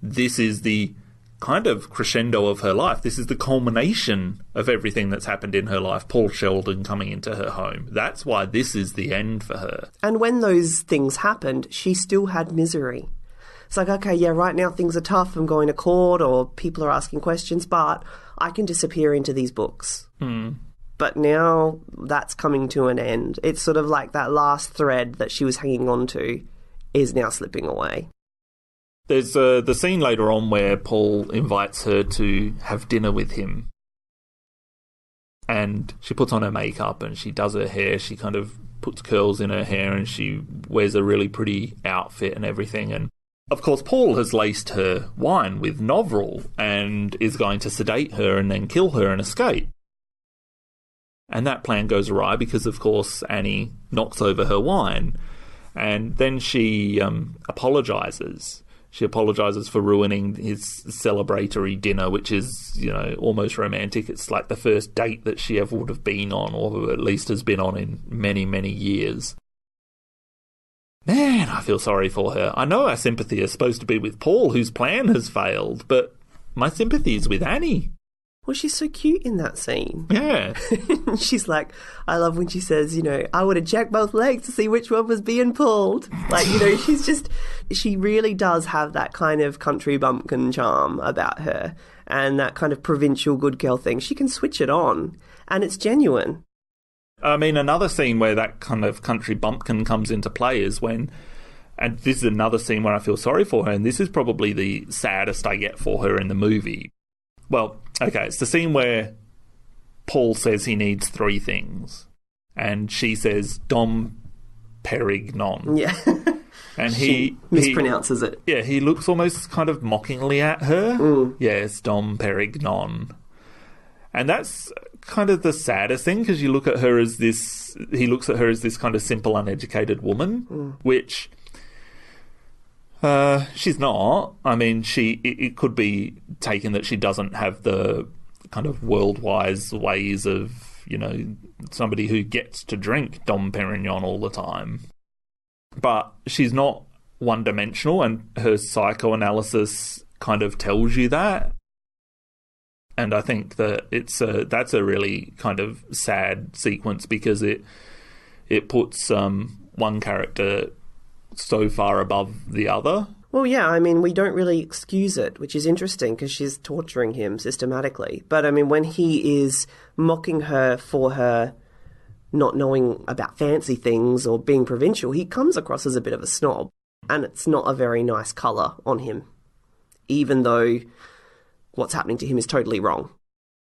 this is the kind of crescendo of her life. This is the culmination of everything that's happened in her life. Paul Sheldon coming into her home. That's why this is the end for her. And when those things happened, she still had Misery. It's like, okay, yeah, right now things are tough. I'm going to court or people are asking questions, but I can disappear into these books. But now that's coming to an end. It's sort of like that last thread that she was hanging on to is now slipping away. There's the scene later on where Paul invites her to have dinner with him. And she puts on her makeup and she does her hair. She kind of puts curls in her hair and she wears a really pretty outfit and everything. And of course, Paul has laced her wine with Novril and is going to sedate her and then kill her and escape. And that plan goes awry because, of course, Annie knocks over her wine. And then she apologises. She apologises for ruining his celebratory dinner, which is, almost romantic. It's like the first date that she ever would have been on, or at least has been on in many, many years. Man, I feel sorry for her. I know our sympathy is supposed to be with Paul, whose plan has failed, but my sympathy is with Annie. Well, she's so cute in that scene. Yeah. She's like, I love when she says, I would have checked both legs to see which one was being pulled. Like, she really does have that kind of country bumpkin charm about her and that kind of provincial good girl thing. She can switch it on and it's genuine. I mean, another scene where that kind of country bumpkin comes into play is when, and this is another scene where I feel sorry for her, and this is probably the saddest I get for her in the movie. Well, okay, it's the scene where Paul says he needs 3 things, and she says Dom Perignon. Yeah. And he mispronounces it. Yeah, he looks almost kind of mockingly at her. Yes, Dom Perignon. And that's kind of the saddest thing, because you look at her as this, he looks at her as this kind of simple, uneducated woman, which she's not. I mean, it could be taken that she doesn't have the kind of world-wise ways of, somebody who gets to drink Dom Perignon all the time. But she's not one-dimensional, and her psychoanalysis kind of tells you that. And I think that that's a really kind of sad sequence, because it puts one character so far above the other. Well, yeah, I mean, we don't really excuse it, which is interesting because she's torturing him systematically. But, I mean, when he is mocking her for her not knowing about fancy things or being provincial, he comes across as a bit of a snob. And it's not a very nice colour on him, even though what's happening to him is totally wrong.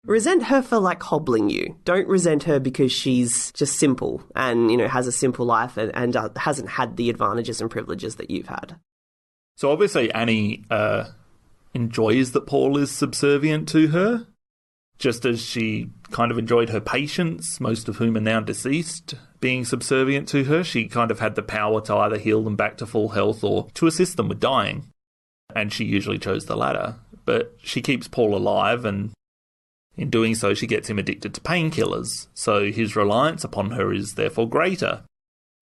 Resent her for, hobbling you. Don't resent her because she's just simple and, has a simple life and hasn't had the advantages and privileges that you've had. So obviously Annie enjoys that Paul is subservient to her, just as she kind of enjoyed her patients, most of whom are now deceased, being subservient to her. She kind of had the power to either heal them back to full health or to assist them with dying. And she usually chose the latter. But she keeps Paul alive, and in doing so, she gets him addicted to painkillers. So his reliance upon her is therefore greater.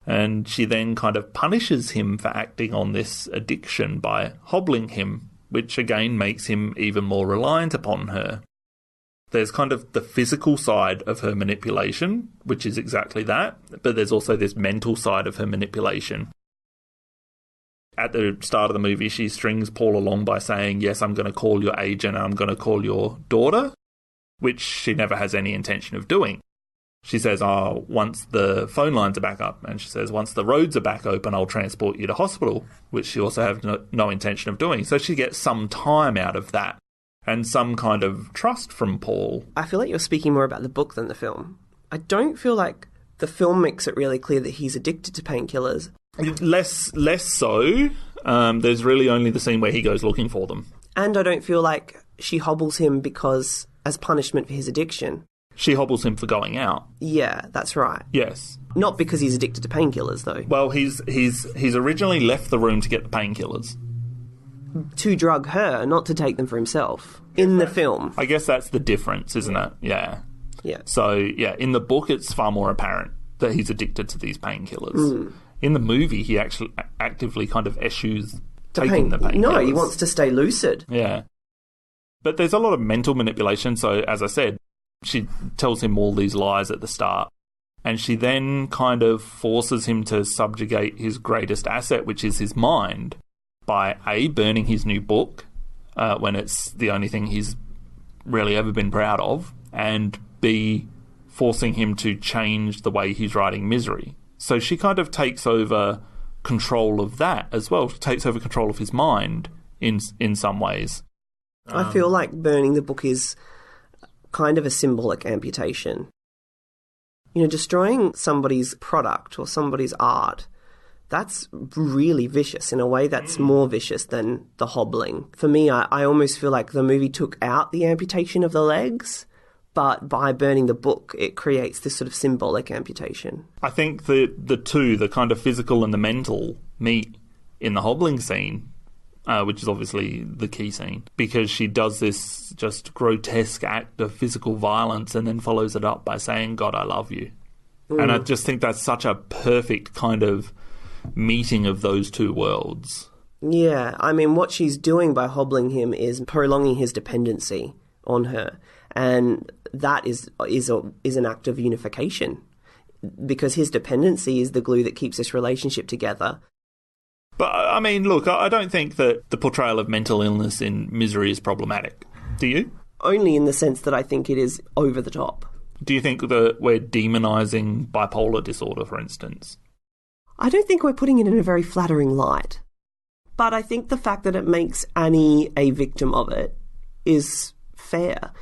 And she then kind of punishes him for acting on this addiction by hobbling him, which again makes him even more reliant upon her. There's kind of the physical side of her manipulation, which is exactly that, but there's also this mental side of her manipulation. At the start of the movie, she strings Paul along by saying, yes, I'm going to call your agent and I'm going to call your daughter, which she never has any intention of doing. She says, once the phone lines are back up, and she says, once the roads are back open, I'll transport you to hospital, which she also has no intention of doing. So she gets some time out of that and some kind of trust from Paul. I feel like you're speaking more about the book than the film. I don't feel like the film makes it really clear that he's addicted to painkillers. Less so. There's really only the scene where he goes looking for them. And I don't feel like she hobbles him because, as punishment for his addiction. She hobbles him for going out. Yeah, that's right. Yes. Not because he's addicted to painkillers, though. Well, he's originally left the room to get the painkillers. To drug her, not to take them for himself. In the film. I guess that's the difference, isn't it? Yeah. Yeah. So, yeah, in the book, it's far more apparent that he's addicted to these painkillers. In the movie, he actually actively kind of eschews taking the painkillers. No, he wants to stay lucid. Yeah. But there's a lot of mental manipulation, so, as I said, she tells him all these lies at the start, and she then kind of forces him to subjugate his greatest asset, which is his mind, by A, burning his new book, when it's the only thing he's really ever been proud of, and B, forcing him to change the way he's writing Misery. So she kind of takes over control of that as well. She takes over control of his mind in some ways. I feel like burning the book is kind of a symbolic amputation. You know, destroying somebody's product or somebody's art, that's really vicious in a way that's more vicious than the hobbling. For me, I almost feel like the movie took out the amputation of the legs, but by burning the book, it creates this sort of symbolic amputation. I think the two, the kind of physical and the mental, meet in the Hobbling scene, which is obviously the key scene, because she does this just grotesque act of physical violence and then follows it up by saying, "God, I love you." And I just think that's such a perfect kind of meeting of those two worlds. Yeah, I mean, what she's doing by hobbling him is prolonging his dependency on her, and that is an act of unification, because his dependency is the glue that keeps this relationship together. But, I mean, look, I don't think that the portrayal of mental illness in Misery is problematic. Do you? Only in the sense that I think it is over the top. Do you think that we're demonising bipolar disorder, for instance? I don't think we're putting it in a very flattering light. But I think the fact that it makes Annie a victim of it is fair.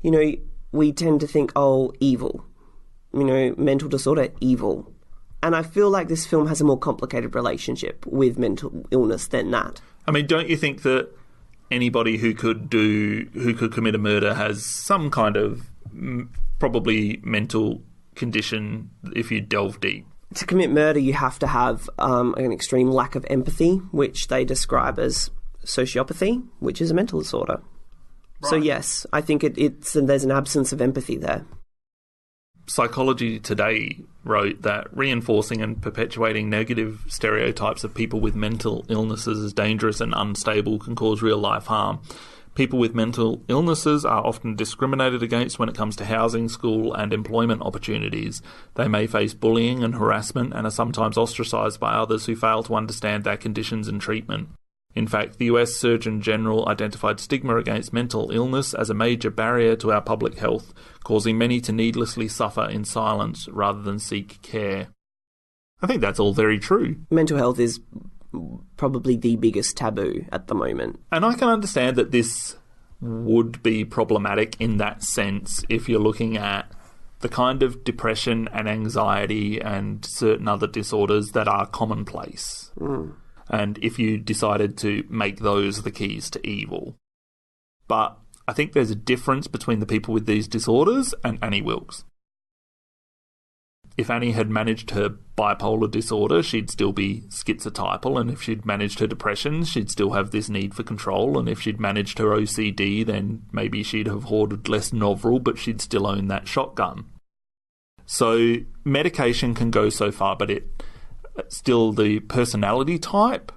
You know, we tend to think, oh, evil. You know, mental disorder, evil. And I feel like this film has a more complicated relationship with mental illness than that. I mean, don't you think that anybody who could commit a murder has some kind of probably mental condition if you delve deep? To commit murder, you have to have an extreme lack of empathy, which they describe as sociopathy, which is a mental disorder. Right. So yes, I think there's an absence of empathy there. Psychology Today wrote that reinforcing and perpetuating negative stereotypes of people with mental illnesses as dangerous and unstable can cause real-life harm. People with mental illnesses are often discriminated against when it comes to housing, school and employment opportunities. They may face bullying and harassment and are sometimes ostracised by others who fail to understand their conditions and treatment. In fact, the US Surgeon General identified stigma against mental illness as a major barrier to our public health, causing many to needlessly suffer in silence rather than seek care. I think that's all very true. Mental health is probably the biggest taboo at the moment. And I can understand that this would be problematic in that sense if you're looking at the kind of depression and anxiety and certain other disorders that are commonplace. And if you decided to make those the keys to evil. But I think there's a difference between the people with these disorders and Annie Wilkes. If Annie had managed her bipolar disorder, she'd still be schizotypal, and if she'd managed her depression, she'd still have this need for control, and if she'd managed her OCD, then maybe she'd have hoarded less novel, but she'd still own that shotgun. So medication can go so far, but still the personality type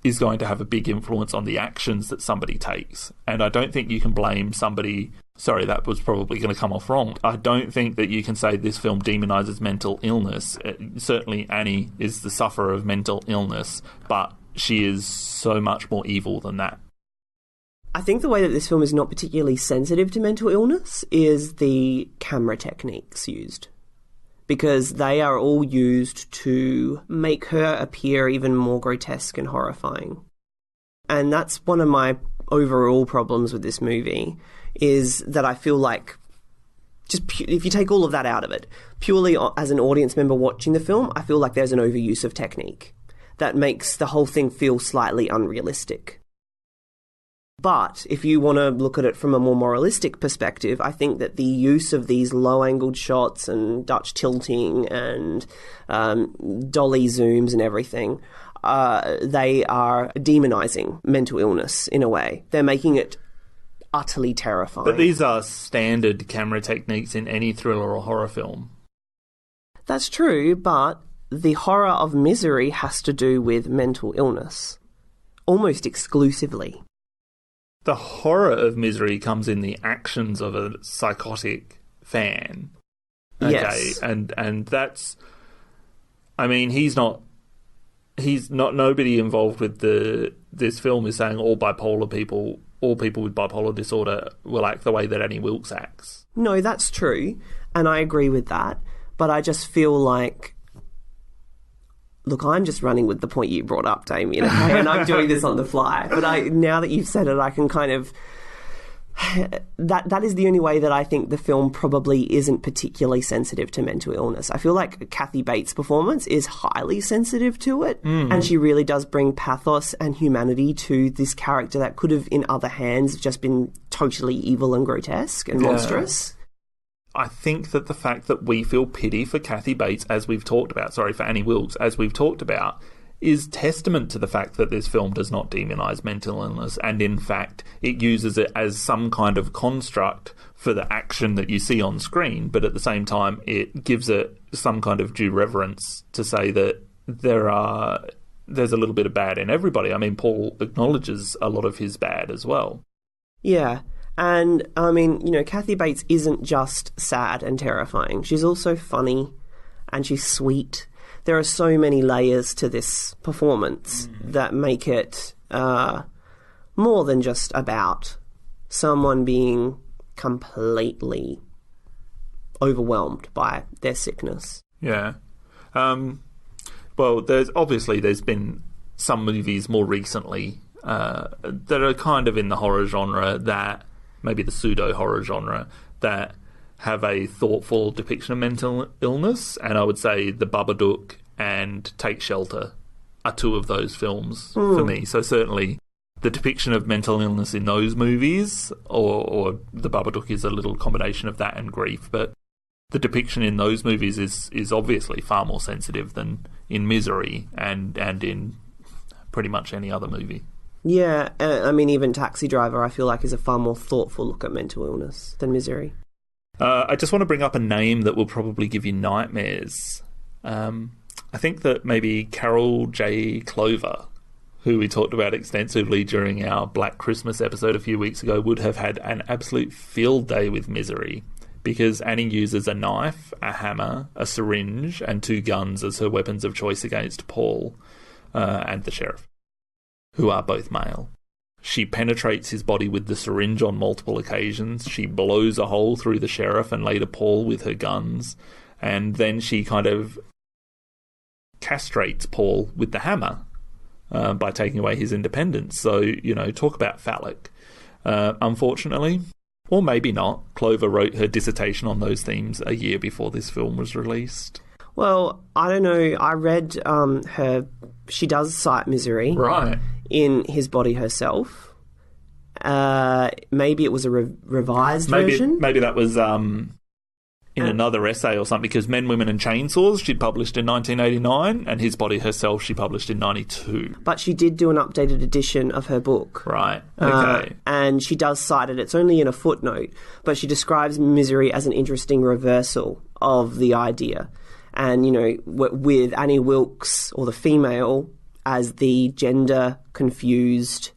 is going to have a big influence on the actions that somebody takes. And I don't think you can blame somebody... Sorry, that was probably going to come off wrong. I don't think that you can say this film demonises mental illness. Certainly Annie is the sufferer of mental illness, but she is so much more evil than that. I think the way that this film is not particularly sensitive to mental illness is the camera techniques used, because they are all used to make her appear even more grotesque and horrifying. And that's one of my overall problems with this movie, is that I feel like, if you take all of that out of it, purely as an audience member watching the film, I feel like there's an overuse of technique that makes the whole thing feel slightly unrealistic. But if you want to look at it from a more moralistic perspective, I think that the use of these low-angled shots and Dutch tilting and dolly zooms and everything, they are demonising mental illness in a way. They're making it utterly terrifying. But these are standard camera techniques in any thriller or horror film. That's true, but the horror of Misery has to do with mental illness, almost exclusively. The horror of Misery comes in the actions of a psychotic fan. Okay, yes. And that's... I mean, nobody involved with this film is saying all people with bipolar disorder will act the way that Annie Wilkes acts. No, that's true. And I agree with that. But I just feel like, look, I'm just running with the point you brought up, Damien, okay? And I'm doing this on the fly. But now that you've said it, I can kind of... That is the only way that I think the film probably isn't particularly sensitive to mental illness. I feel like Kathy Bates' performance is highly sensitive to it, and she really does bring pathos and humanity to this character that could have, in other hands, just been totally evil and grotesque and monstrous. I think that the fact that we feel pity for Kathy Bates, as we've talked about, for Annie Wilkes, as we've talked about, is testament to the fact that this film does not demonise mental illness, and in fact it uses it as some kind of construct for the action that you see on screen, but at the same time it gives it some kind of due reverence to say that there's a little bit of bad in everybody. I mean, Paul acknowledges a lot of his bad as well. Yeah, and I mean, you know, Kathy Bates isn't just sad and terrifying. She's also funny, and she's sweet. There are so many layers to this performance that make it more than just about someone being completely overwhelmed by their sickness. Yeah. Well, there's been some movies more recently that are kind of in the horror genre, that maybe the pseudo-horror genre, that have a thoughtful depiction of mental illness, and I would say The Babadook and Take Shelter are two of those films for me. So certainly the depiction of mental illness in those movies, or The Babadook is a little combination of that and grief, but the depiction in those movies is obviously far more sensitive than in Misery and in pretty much any other movie. Yeah, I mean, even Taxi Driver, I feel like, is a far more thoughtful look at mental illness than Misery. I just want to bring up a name that will probably give you nightmares. I think that maybe Carol J. Clover, who we talked about extensively during our Black Christmas episode a few weeks ago, would have had an absolute field day with Misery, because Annie uses a knife, a hammer, a syringe, and 2 guns as her weapons of choice against Paul and the sheriff, who are both male. She penetrates his body with the syringe on multiple occasions. She blows a hole through the sheriff and later Paul with her guns. And then she kind of castrates Paul with the hammer by taking away his independence. So, you know, talk about phallic. Unfortunately, or maybe not, Clover wrote her dissertation on those themes a year before this film was released. Well, I don't know. I read she does cite Misery. Right. In His Body Herself. Maybe it was a revised version. Maybe that was in another essay or something, because Men, Women and Chainsaws she'd published in 1989, and His Body Herself she published in 92. But she did do an updated edition of her book. Right, okay. And she does cite it. It's only in a footnote, but she describes Misery as an interesting reversal of the idea. And, you know, with Annie Wilkes, or the female, as the gender-confused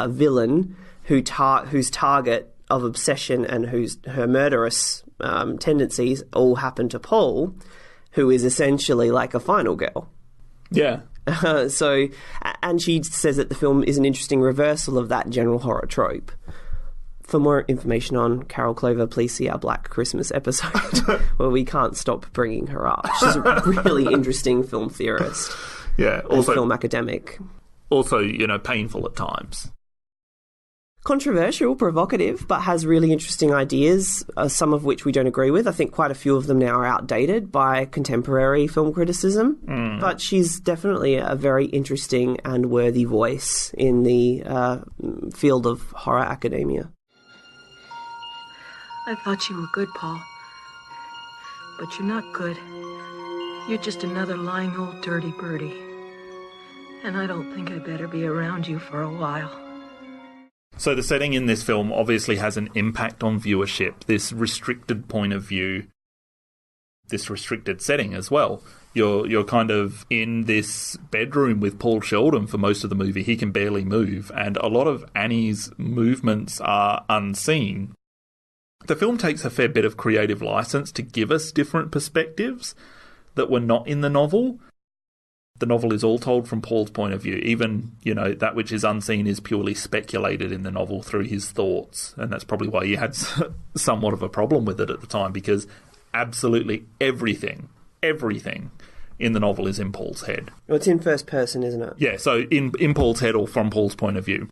villain whose target of obsession and her murderous tendencies all happen to Paul, who is essentially like a final girl. Yeah. And she says that the film is an interesting reversal of that general horror trope. For more information on Carol Clover, please see our Black Christmas episode, where we can't stop bringing her up. She's a really interesting film theorist. Yeah, also film academic. Also, you know, painful at times. Controversial, provocative, but has really interesting ideas, some of which we don't agree with. I think quite a few of them now are outdated by contemporary film criticism. But she's definitely a very interesting and worthy voice in the field of horror academia. I thought you were good, Paul. But you're not good. You're just another lying old dirty birdie. And I don't think I better be around you for a while. So the setting in this film obviously has an impact on viewership, this restricted point of view, this restricted setting as well. You're kind of in this bedroom with Paul Sheldon for most of the movie. He can barely move, and a lot of Annie's movements are unseen. The film takes a fair bit of creative license to give us different perspectives that were not in the novel. The novel is all told from Paul's point of view. Even, you know, that which is unseen is purely speculated in the novel through his thoughts. And that's probably why he had somewhat of a problem with it at the time, because absolutely everything in the novel is in Paul's head. Well, it's in first person, isn't it? Yeah, so in Paul's head or from Paul's point of view.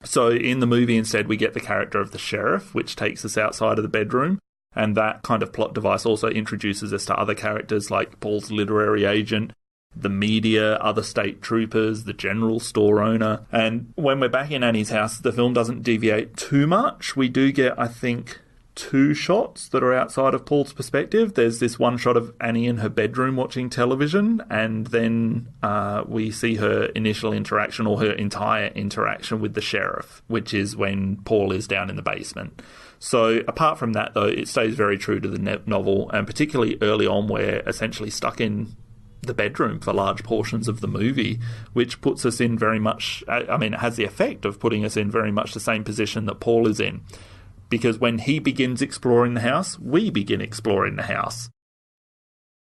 So in the movie, instead, we get the character of the sheriff, which takes us outside of the bedroom. And that kind of plot device also introduces us to other characters like Paul's literary agent, the media, other state troopers, the general store owner. And when we're back in Annie's house, the film doesn't deviate too much. We do get, I think, 2 shots that are outside of Paul's perspective. There's this one shot of Annie in her bedroom watching television, and then we see her initial interaction, or her entire interaction with the sheriff, which is when Paul is down in the basement. So apart from that, though, it stays very true to the novel, and particularly early on, we're essentially stuck in the bedroom for large portions of the movie, which puts us in very much, it has the effect of putting us in very much the same position that Paul is in. Because when he begins exploring the house, we begin exploring the house.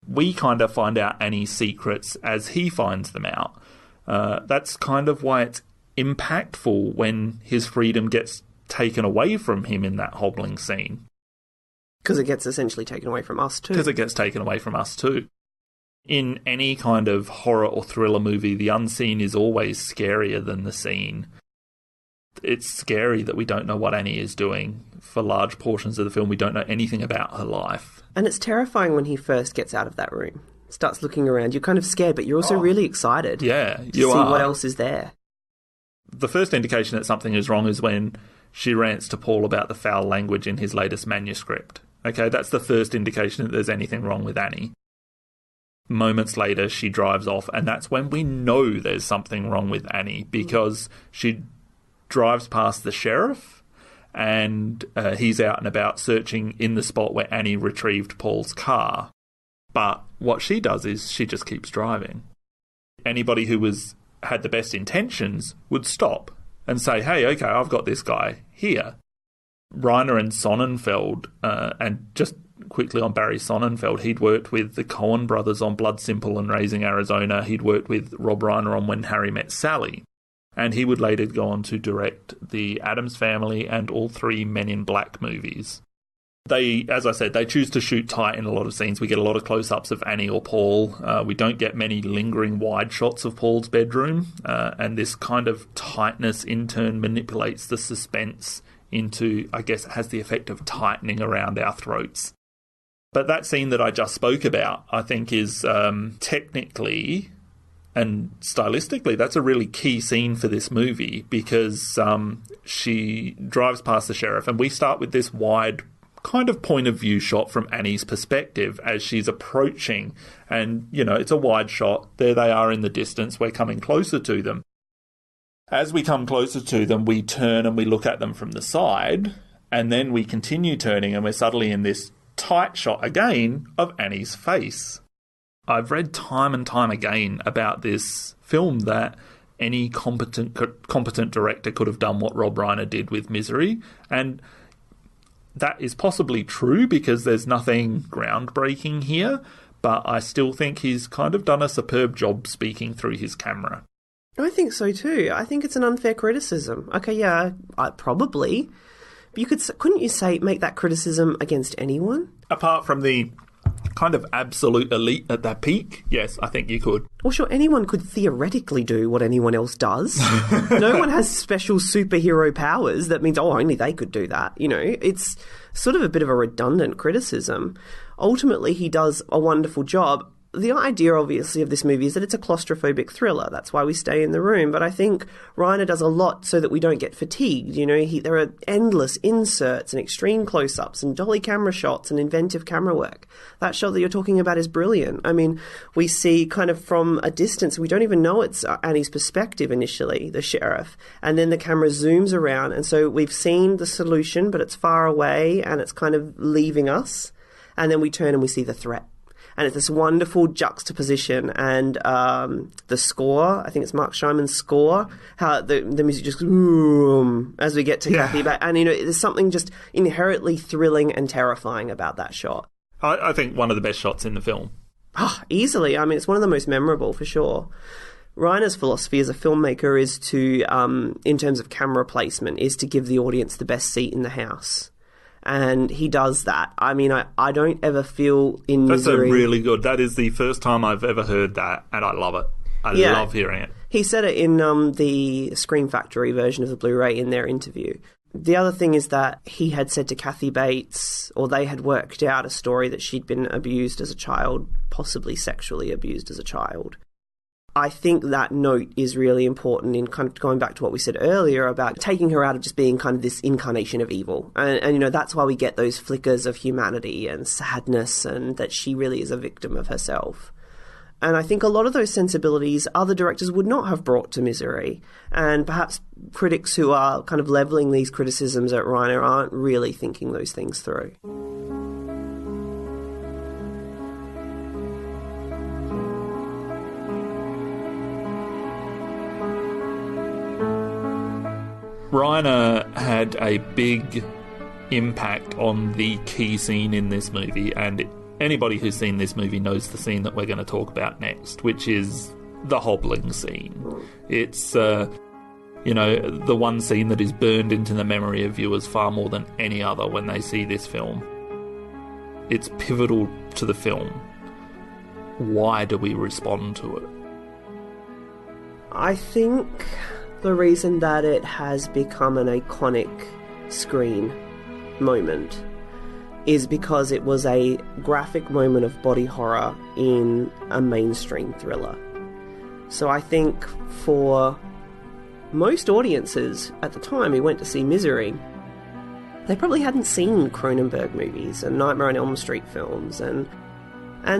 We kind of find out Annie's secrets as he finds them out. That's kind of why it's impactful when his freedom gets taken away from him in that hobbling scene. Because it gets essentially taken away from us too. Because it gets taken away from us too. In any kind of horror or thriller movie, the unseen is always scarier than the seen. It's scary that we don't know what Annie is doing. For large portions of the film, we don't know anything about her life. And it's terrifying when he first gets out of that room. Starts looking around. You're kind of scared, but you're also really excited. Yeah, to see what else is there. The first indication that something is wrong is when she rants to Paul about the foul language in his latest manuscript. Okay, that's the first indication that there's anything wrong with Annie. Moments later, she drives off, and that's when we know there's something wrong with Annie, because she drives past the sheriff, and he's out and about searching in the spot where Annie retrieved Paul's car. But what she does is she just keeps driving. Anybody who had the best intentions would stop and say, hey, okay, I've got this guy here. Reiner and Sonnenfeld, and just quickly on Barry Sonnenfeld, he'd worked with the Coen brothers on Blood Simple and Raising Arizona. He'd worked with Rob Reiner on When Harry Met Sally. And he would later go on to direct The Addams Family and all 3 Men in Black movies. They, as I said, they choose to shoot tight in a lot of scenes. We get a lot of close-ups of Annie or Paul. We don't get many lingering wide shots of Paul's bedroom. And this kind of tightness in turn manipulates the suspense into, I guess, it has the effect of tightening around our throats. But that scene that I just spoke about, I think, is technically and stylistically, that's a really key scene for this movie, because she drives past the sheriff, and we start with this wide kind of point of view shot from Annie's perspective as she's approaching. And, it's a wide shot. There they are in the distance. We're coming closer to them. As we come closer to them, we turn and we look at them from the side, and then we continue turning, and we're suddenly in this tight shot again of Annie's face. I've read time and time again about this film that any competent director could have done what Rob Reiner did with Misery, and that is possibly true because there's nothing groundbreaking here, but I still think he's kind of done a superb job speaking through his camera. I think so too. I think it's an unfair criticism. Okay, yeah, probably. But couldn't you make that criticism against anyone? Apart from the kind of absolute elite at their peak, yes, I think you could. Well, sure, anyone could theoretically do what anyone else does. No one has special superhero powers that means, only they could do that. It's sort of a bit of a redundant criticism. Ultimately, he does a wonderful job. The idea, obviously, of this movie is that it's a claustrophobic thriller. That's why we stay in the room. But I think Reiner does a lot so that we don't get fatigued. There are endless inserts and extreme close-ups and dolly camera shots and inventive camera work. That shot that you're talking about is brilliant. We see kind of from a distance, we don't even know it's Annie's perspective initially, the sheriff. And then the camera zooms around. And so we've seen the solution, but it's far away and it's kind of leaving us. And then we turn and we see the threat. And it's this wonderful juxtaposition, and the score, I think it's Marc Shaiman's score, how the music just as we get to Kathy back. And, there's something just inherently thrilling and terrifying about that shot. I think one of the best shots in the film. Easily. It's one of the most memorable, for sure. Reiner's philosophy as a filmmaker is to, in terms of camera placement, is to give the audience the best seat in the house. And he does that. I mean, I don't ever feel in Misery... That's a really good... That is the first time I've ever heard that, and I love it. I love hearing it. He said it in the Scream Factory version of the Blu-ray in their interview. The other thing is that he had said to Kathy Bates, or they had worked out a story that she'd been abused as a child, possibly sexually abused as a child. I think that note is really important in kind of going back to what we said earlier about taking her out of just being kind of this incarnation of evil. And you know, that's why we get those flickers of humanity and sadness, and that she really is a victim of herself. And I think a lot of those sensibilities other directors would not have brought to Misery. And perhaps critics who are kind of levelling these criticisms at Reiner aren't really thinking those things through. Reiner had a big impact on the key scene in this movie, and anybody who's seen this movie knows the scene that we're going to talk about next, which is the Hobbling Scene. It's, the one scene that is burned into the memory of viewers far more than any other when they see this film. It's pivotal to the film. Why do we respond to it? I think the reason that it has become an iconic screen moment is because it was a graphic moment of body horror in a mainstream thriller. So I think for most audiences at the time who went to see Misery, they probably hadn't seen Cronenberg movies and Nightmare on Elm Street films, and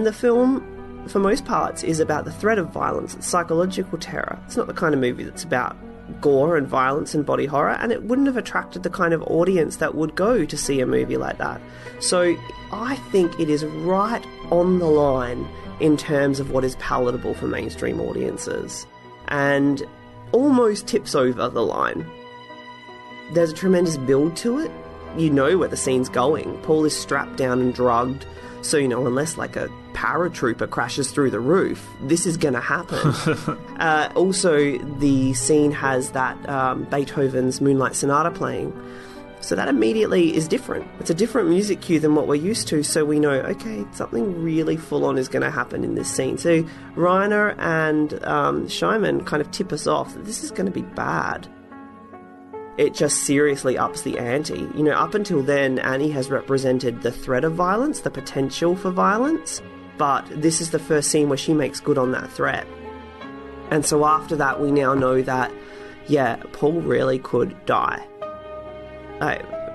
the film, for most parts, is about the threat of violence and psychological terror. It's not the kind of movie that's about gore and violence and body horror, and it wouldn't have attracted the kind of audience that would go to see a movie like that. So I think it is right on the line in terms of what is palatable for mainstream audiences, and almost tips over the line. There's a tremendous build to it. You know where the scene's going. Paul is strapped down and drugged, so, unless like a paratrooper crashes through the roof, this is going to happen. Also, the scene has that Beethoven's Moonlight Sonata playing. So that immediately is different. It's a different music cue than what we're used to, so we know, okay, something really full-on is going to happen in this scene. So Reiner and Shaiman kind of tip us off that this is going to be bad. It just seriously ups the ante. Up until then, Annie has represented the threat of violence, the potential for violence, but this is the first scene where she makes good on that threat. And so after that, we now know that, Paul really could die.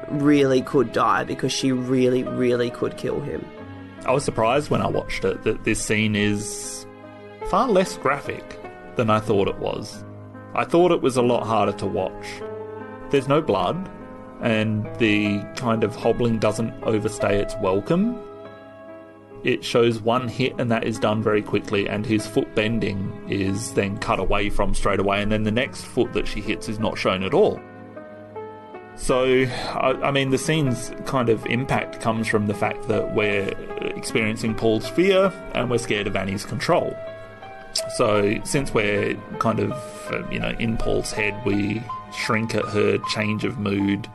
Really could die, because she really, really could kill him. I was surprised when I watched it that this scene is far less graphic than I thought it was. I thought it was a lot harder to watch. There's no blood, and the kind of hobbling doesn't overstay its welcome. It shows one hit, and that is done very quickly, and his foot bending is then cut away from straight away, and then the next foot that she hits is not shown at all. So, I mean, the scene's kind of impact comes from the fact that we're experiencing Paul's fear, and we're scared of Annie's control. So, since we're kind of, in Paul's head, we shrink at her change of mood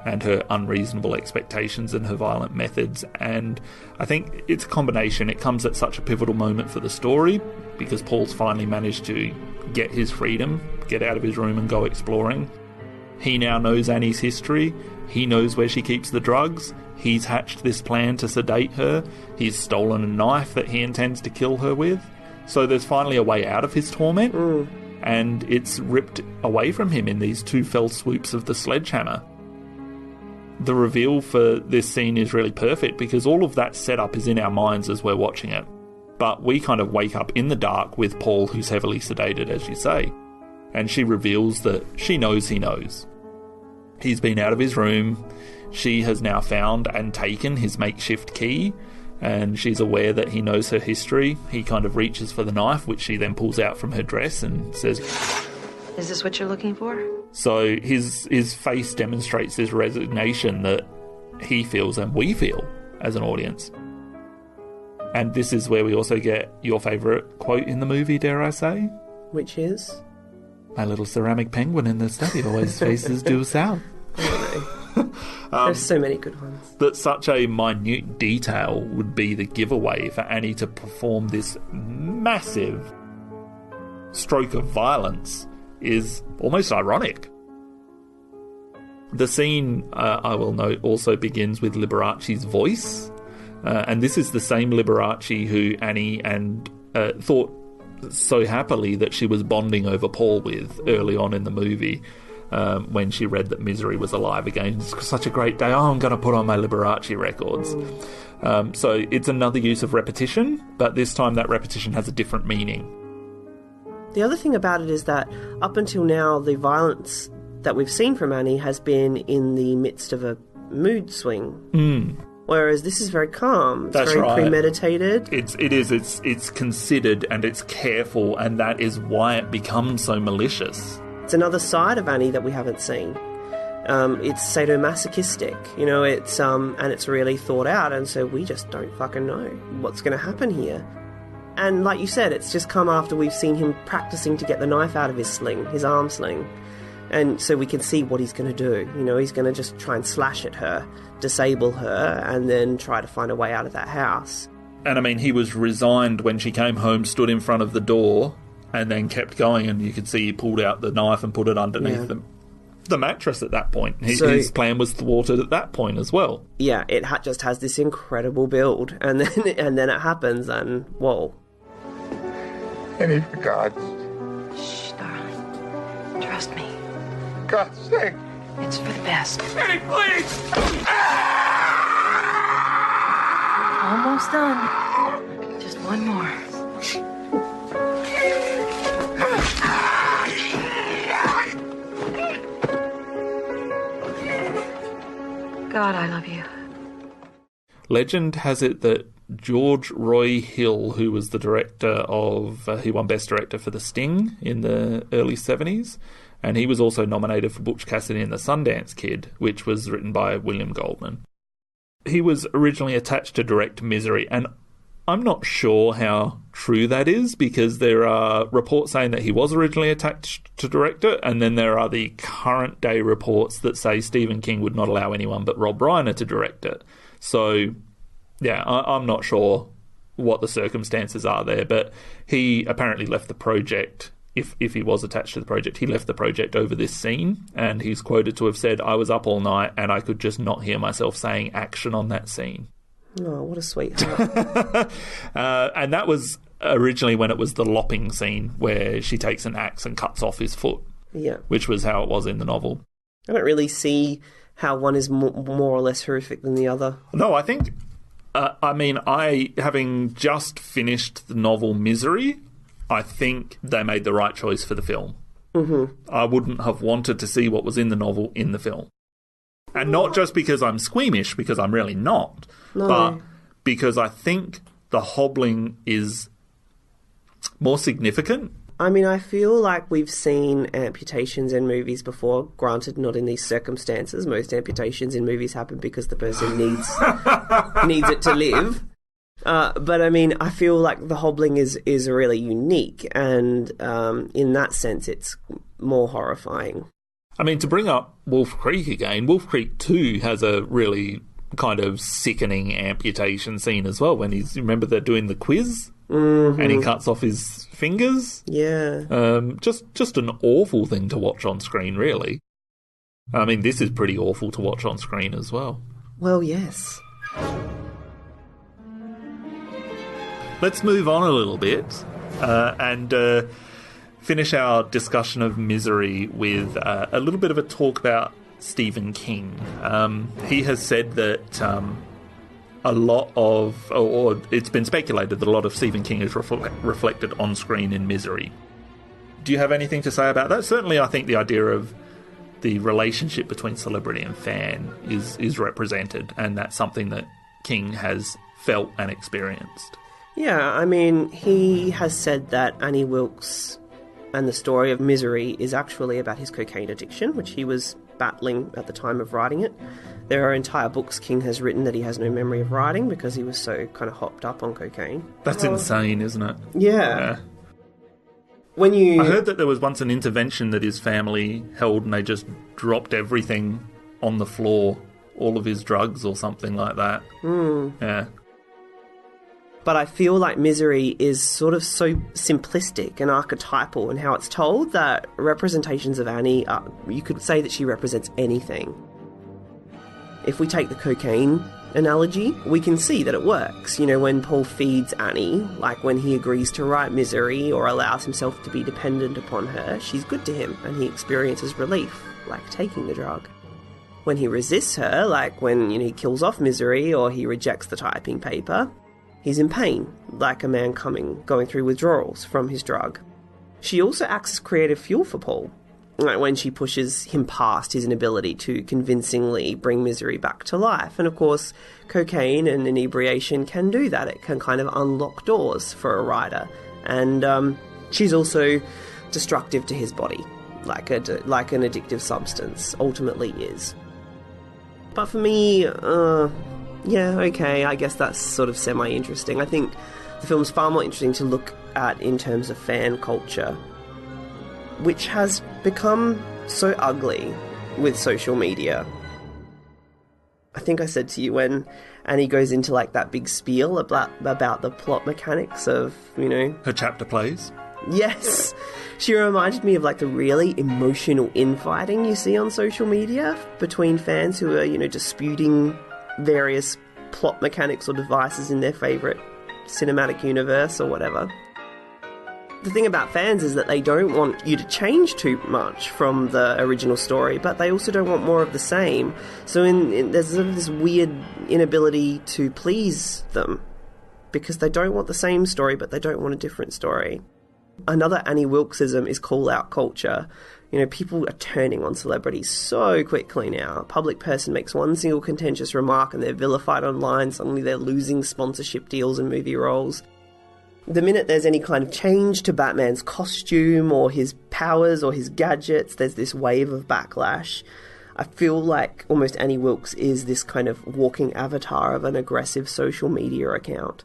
and her unreasonable expectations and her violent methods, and I think it's a combination. It comes at such a pivotal moment for the story, because Paul's finally managed to get his freedom, get out of his room and go exploring. He now knows Annie's history, he knows where she keeps the drugs, he's hatched this plan to sedate her, he's stolen a knife that he intends to kill her with, so there's finally a way out of his torment. And it's ripped away from him in these two fell swoops of the sledgehammer. The reveal for this scene is really perfect, because all of that setup is in our minds as we're watching it. But we kind of wake up in the dark with Paul, who's heavily sedated, as you say. And she reveals that she knows he knows. He's been out of his room. She has now found and taken his makeshift key, and she's aware that he knows her history. He kind of reaches for the knife, which she then pulls out from her dress and says, "Is this what you're looking for?" So his face demonstrates this resignation that he feels and we feel as an audience. And this is where we also get your favourite quote in the movie, dare I say? Which is? "My little ceramic penguin in the study always faces due south." There's so many good ones. That such a minute detail would be the giveaway for Annie to perform this massive stroke of violence is almost ironic. The scene, I will note, also begins with Liberace's voice, and this is the same Liberace who Annie thought so happily that she was bonding over Paul with early on in the movie, when she read that Misery was alive again. It's such a great day. Oh, I'm going to put on my Liberace records. So it's another use of repetition, but this time that repetition has a different meaning. The other thing about it is that up until now, the violence that we've seen from Annie has been in the midst of a mood swing. Whereas this is very calm. It's very premeditated. It's considered and it's careful, and that is why it becomes so malicious. It's another side of Annie that we haven't seen. It's sadomasochistic, and it's really thought out, and so we just don't fucking know what's going to happen here. And like you said, it's just come after we've seen him practicing to get the knife out of his arm sling. And so we can see what he's going to do. He's going to just try and slash at her, disable her, and then try to find a way out of that house. And I mean, he was resigned when she came home, stood in front of the door, and then kept going, and you could see he pulled out the knife and put it underneath the mattress at that point. His plan was thwarted at that point as well. Yeah, it just has this incredible build, and then it happens, and whoa. Annie, for God's... Shh, darling. Trust me. God's sake. It's for the best. Annie, please! Almost done. Just one more. God, I love you. Legend has it that George Roy Hill, who was the director of... he won Best Director for The Sting in the early 70s, and he was also nominated for Butch Cassidy and the Sundance Kid, which was written by William Goldman. He was originally attached to direct Misery, and I'm not sure how true that is, because there are reports saying that he was originally attached to direct it, and then there are the current day reports that say Stephen King would not allow anyone but Rob Reiner to direct it. So, yeah, I'm not sure what the circumstances are there, but he apparently left the project, if he was attached to the project, he left the project over this scene, and he's quoted to have said, "I was up all night and I could just not hear myself saying action on that scene." Oh, what a sweetheart. And that was originally when it was the lopping scene where she takes an axe and cuts off his foot, which was how it was in the novel. I don't really see how one is more or less horrific than the other. No, I think... having just finished the novel Misery, I think they made the right choice for the film. Mm-hmm. I wouldn't have wanted to see what was in the novel in the film. And not just because I'm squeamish, because I'm really not, but because I think the hobbling is more significant. I mean, I feel like we've seen amputations in movies before, granted not in these circumstances. Most amputations in movies happen because the person needs it to live. But I mean, I feel like the hobbling is really unique, and in that sense it's more horrifying. I mean, to bring up Wolf Creek again, Wolf Creek 2 has a really kind of sickening amputation scene as well, when remember they're doing the quiz? Mm-hmm. And he cuts off his fingers. Yeah. Just an awful thing to watch on screen, really. I mean, this is pretty awful to watch on screen as well. Well, yes. Let's move on a little bit and finish our discussion of Misery with a little bit of a talk about Stephen King. He has said that... a lot of, or it's been speculated that a lot of Stephen King is reflected on screen in Misery. Do you have anything to say about that? Certainly, I think the idea of the relationship between celebrity and fan is represented, and that's something that King has felt and experienced. Yeah, I mean, he has said that Annie Wilkes and the story of Misery is actually about his cocaine addiction, which he was battling at the time of writing it. There are entire books King has written that he has no memory of writing because he was so kind of hopped up on cocaine. That's insane, isn't it? Yeah. I heard that there was once an intervention that his family held and they just dropped everything on the floor all of his drugs or something like that. Yeah. But I feel like Misery is sort of so simplistic and archetypal in how it's told that representations of Annie, you could say that she represents anything. If we take the cocaine analogy, we can see that it works. You know, when Paul feeds Annie, like when he agrees to write Misery or allows himself to be dependent upon her, she's good to him and he experiences relief, like taking the drug. When he resists her, like when, he kills off Misery or he rejects the typing paper, he's in pain, like a man going through withdrawals from his drug. She also acts as creative fuel for Paul, like when she pushes him past his inability to convincingly bring Misery back to life. And of course, cocaine and inebriation can do that. It can kind of unlock doors for a writer. And she's also destructive to his body, like an addictive substance ultimately is. But for me, yeah, okay, I guess that's sort of semi-interesting. I think the film's far more interesting to look at in terms of fan culture, which has become so ugly with social media. I think I said to you when Annie goes into like that big spiel about the plot mechanics of, Her chapter plays? Yes! She reminded me of like the really emotional infighting you see on social media between fans who are, disputing various plot mechanics or devices in their favourite cinematic universe or whatever. The thing about fans is that they don't want you to change too much from the original story, but they also don't want more of the same. So there's sort of this weird inability to please them because they don't want the same story, but they don't want a different story. Another Annie Wilkesism is call-out culture. People are turning on celebrities so quickly now. A public person makes one single contentious remark and they're vilified online. Suddenly they're losing sponsorship deals and movie roles. The minute there's any kind of change to Batman's costume or his powers or his gadgets, there's this wave of backlash. I feel like almost Annie Wilkes is this kind of walking avatar of an aggressive social media account.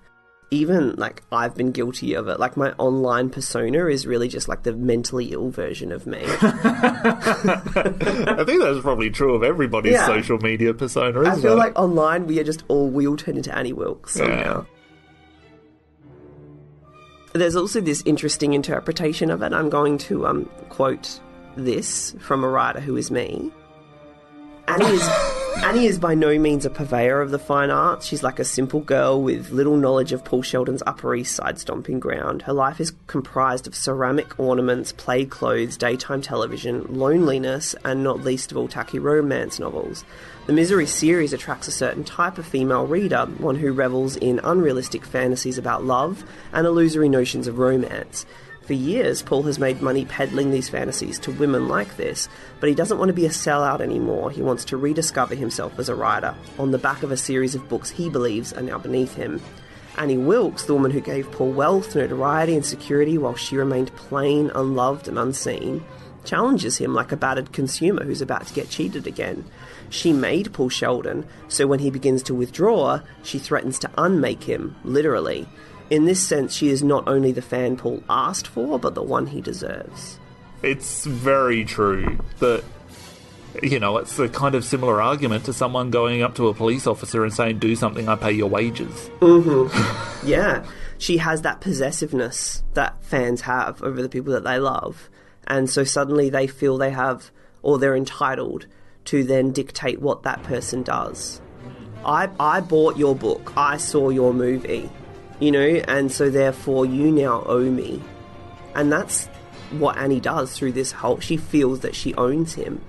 Even, I've been guilty of it. My online persona is really just, the mentally ill version of me. I think that's probably true of everybody's social media persona, isn't it? I feel like online we all turn into Annie Wilkes somehow. Yeah. There's also this interesting interpretation of it. I'm going to quote this from a writer who is me. Annie is by no means a purveyor of the fine arts. She's like a simple girl with little knowledge of Paul Sheldon's Upper East Side stomping ground. Her life is comprised of ceramic ornaments, plaid clothes, daytime television, loneliness, and not least of all tacky romance novels. The Misery series attracts a certain type of female reader, one who revels in unrealistic fantasies about love and illusory notions of romance. For years, Paul has made money peddling these fantasies to women like this, but he doesn't want to be a sellout anymore. He wants to rediscover himself as a writer, on the back of a series of books he believes are now beneath him. Annie Wilkes, the woman who gave Paul wealth, notoriety and security while she remained plain, unloved and unseen, challenges him like a battered consumer who's about to get cheated again. She made Paul Sheldon, so when he begins to withdraw, she threatens to unmake him, literally. In this sense, she is not only the fan Paul asked for, but the one he deserves. It's very true that, it's a kind of similar argument to someone going up to a police officer and saying, do something, I pay your wages. Mm-hmm. Yeah. She has that possessiveness that fans have over the people that they love. And so suddenly they feel they have, or they're entitled to then dictate what that person does. I bought your book. I saw your movie. And so therefore you now owe me. And that's what Annie does through this whole... She feels that she owns him.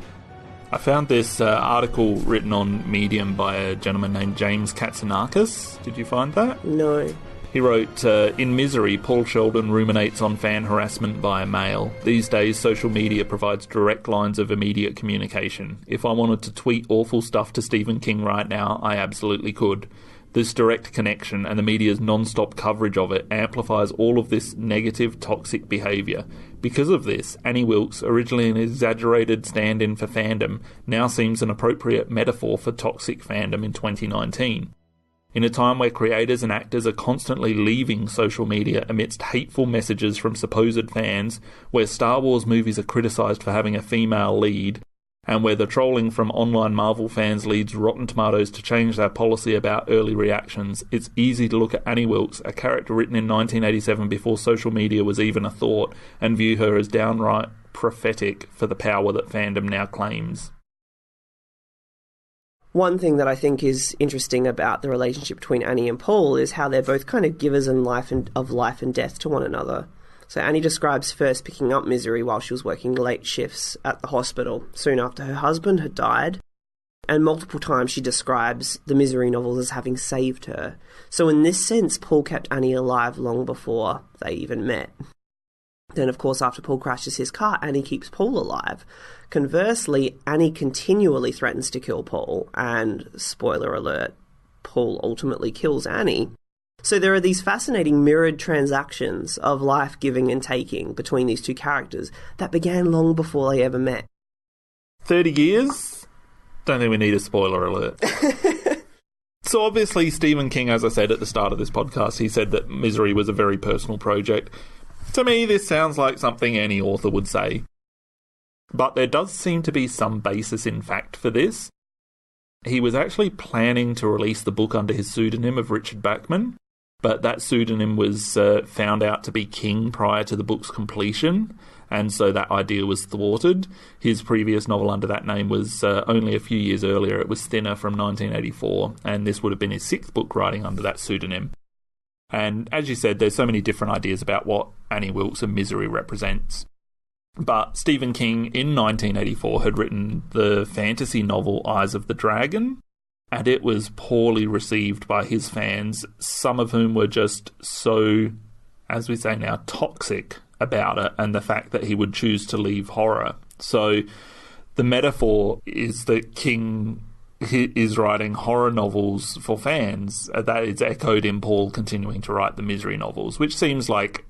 I found this article written on Medium by a gentleman named James Katsanakis. Did you find that? No. He wrote, in Misery, Paul Sheldon ruminates on fan harassment via mail. These days, social media provides direct lines of immediate communication. If I wanted to tweet awful stuff to Stephen King right now, I absolutely could. This direct connection and the media's non-stop coverage of it amplifies all of this negative, toxic behaviour. Because of this, Annie Wilkes, originally an exaggerated stand-in for fandom, now seems an appropriate metaphor for toxic fandom in 2019. In a time where creators and actors are constantly leaving social media amidst hateful messages from supposed fans, where Star Wars movies are criticised for having a female lead, and where the trolling from online Marvel fans leads Rotten Tomatoes to change their policy about early reactions, it's easy to look at Annie Wilkes, a character written in 1987 before social media was even a thought, and view her as downright prophetic for the power that fandom now claims. One thing that I think is interesting about the relationship between Annie and Paul is how they're both kind of givers of life and death to one another. So Annie describes first picking up Misery while she was working late shifts at the hospital, soon after her husband had died. And multiple times she describes the Misery novels as having saved her. So in this sense, Paul kept Annie alive long before they even met. Then, of course, after Paul crashes his car, Annie keeps Paul alive. Conversely, Annie continually threatens to kill Paul, and, spoiler alert, Paul ultimately kills Annie. So there are these fascinating mirrored transactions of life giving and taking between these two characters that began long before they ever met. 30 years? Don't think we need a spoiler alert. So obviously Stephen King, as I said at the start of this podcast, he said that Misery was a very personal project. To me, this sounds like something any author would say. But there does seem to be some basis in fact for this. He was actually planning to release the book under his pseudonym of Richard Bachman, but that pseudonym was found out to be King prior to the book's completion, and so that idea was thwarted. His previous novel under that name was only a few years earlier. It was Thinner from 1984, and this would have been his sixth book writing under that pseudonym. And as you said, there's so many different ideas about what Annie Wilkes and Misery represents. But Stephen King, in 1984, had written the fantasy novel Eyes of the Dragon, and it was poorly received by his fans, some of whom were just so, as we say now, toxic about it, and the fact that he would choose to leave horror. So the metaphor is that King is writing horror novels for fans. That is echoed in Paul continuing to write the Misery novels, which seems like,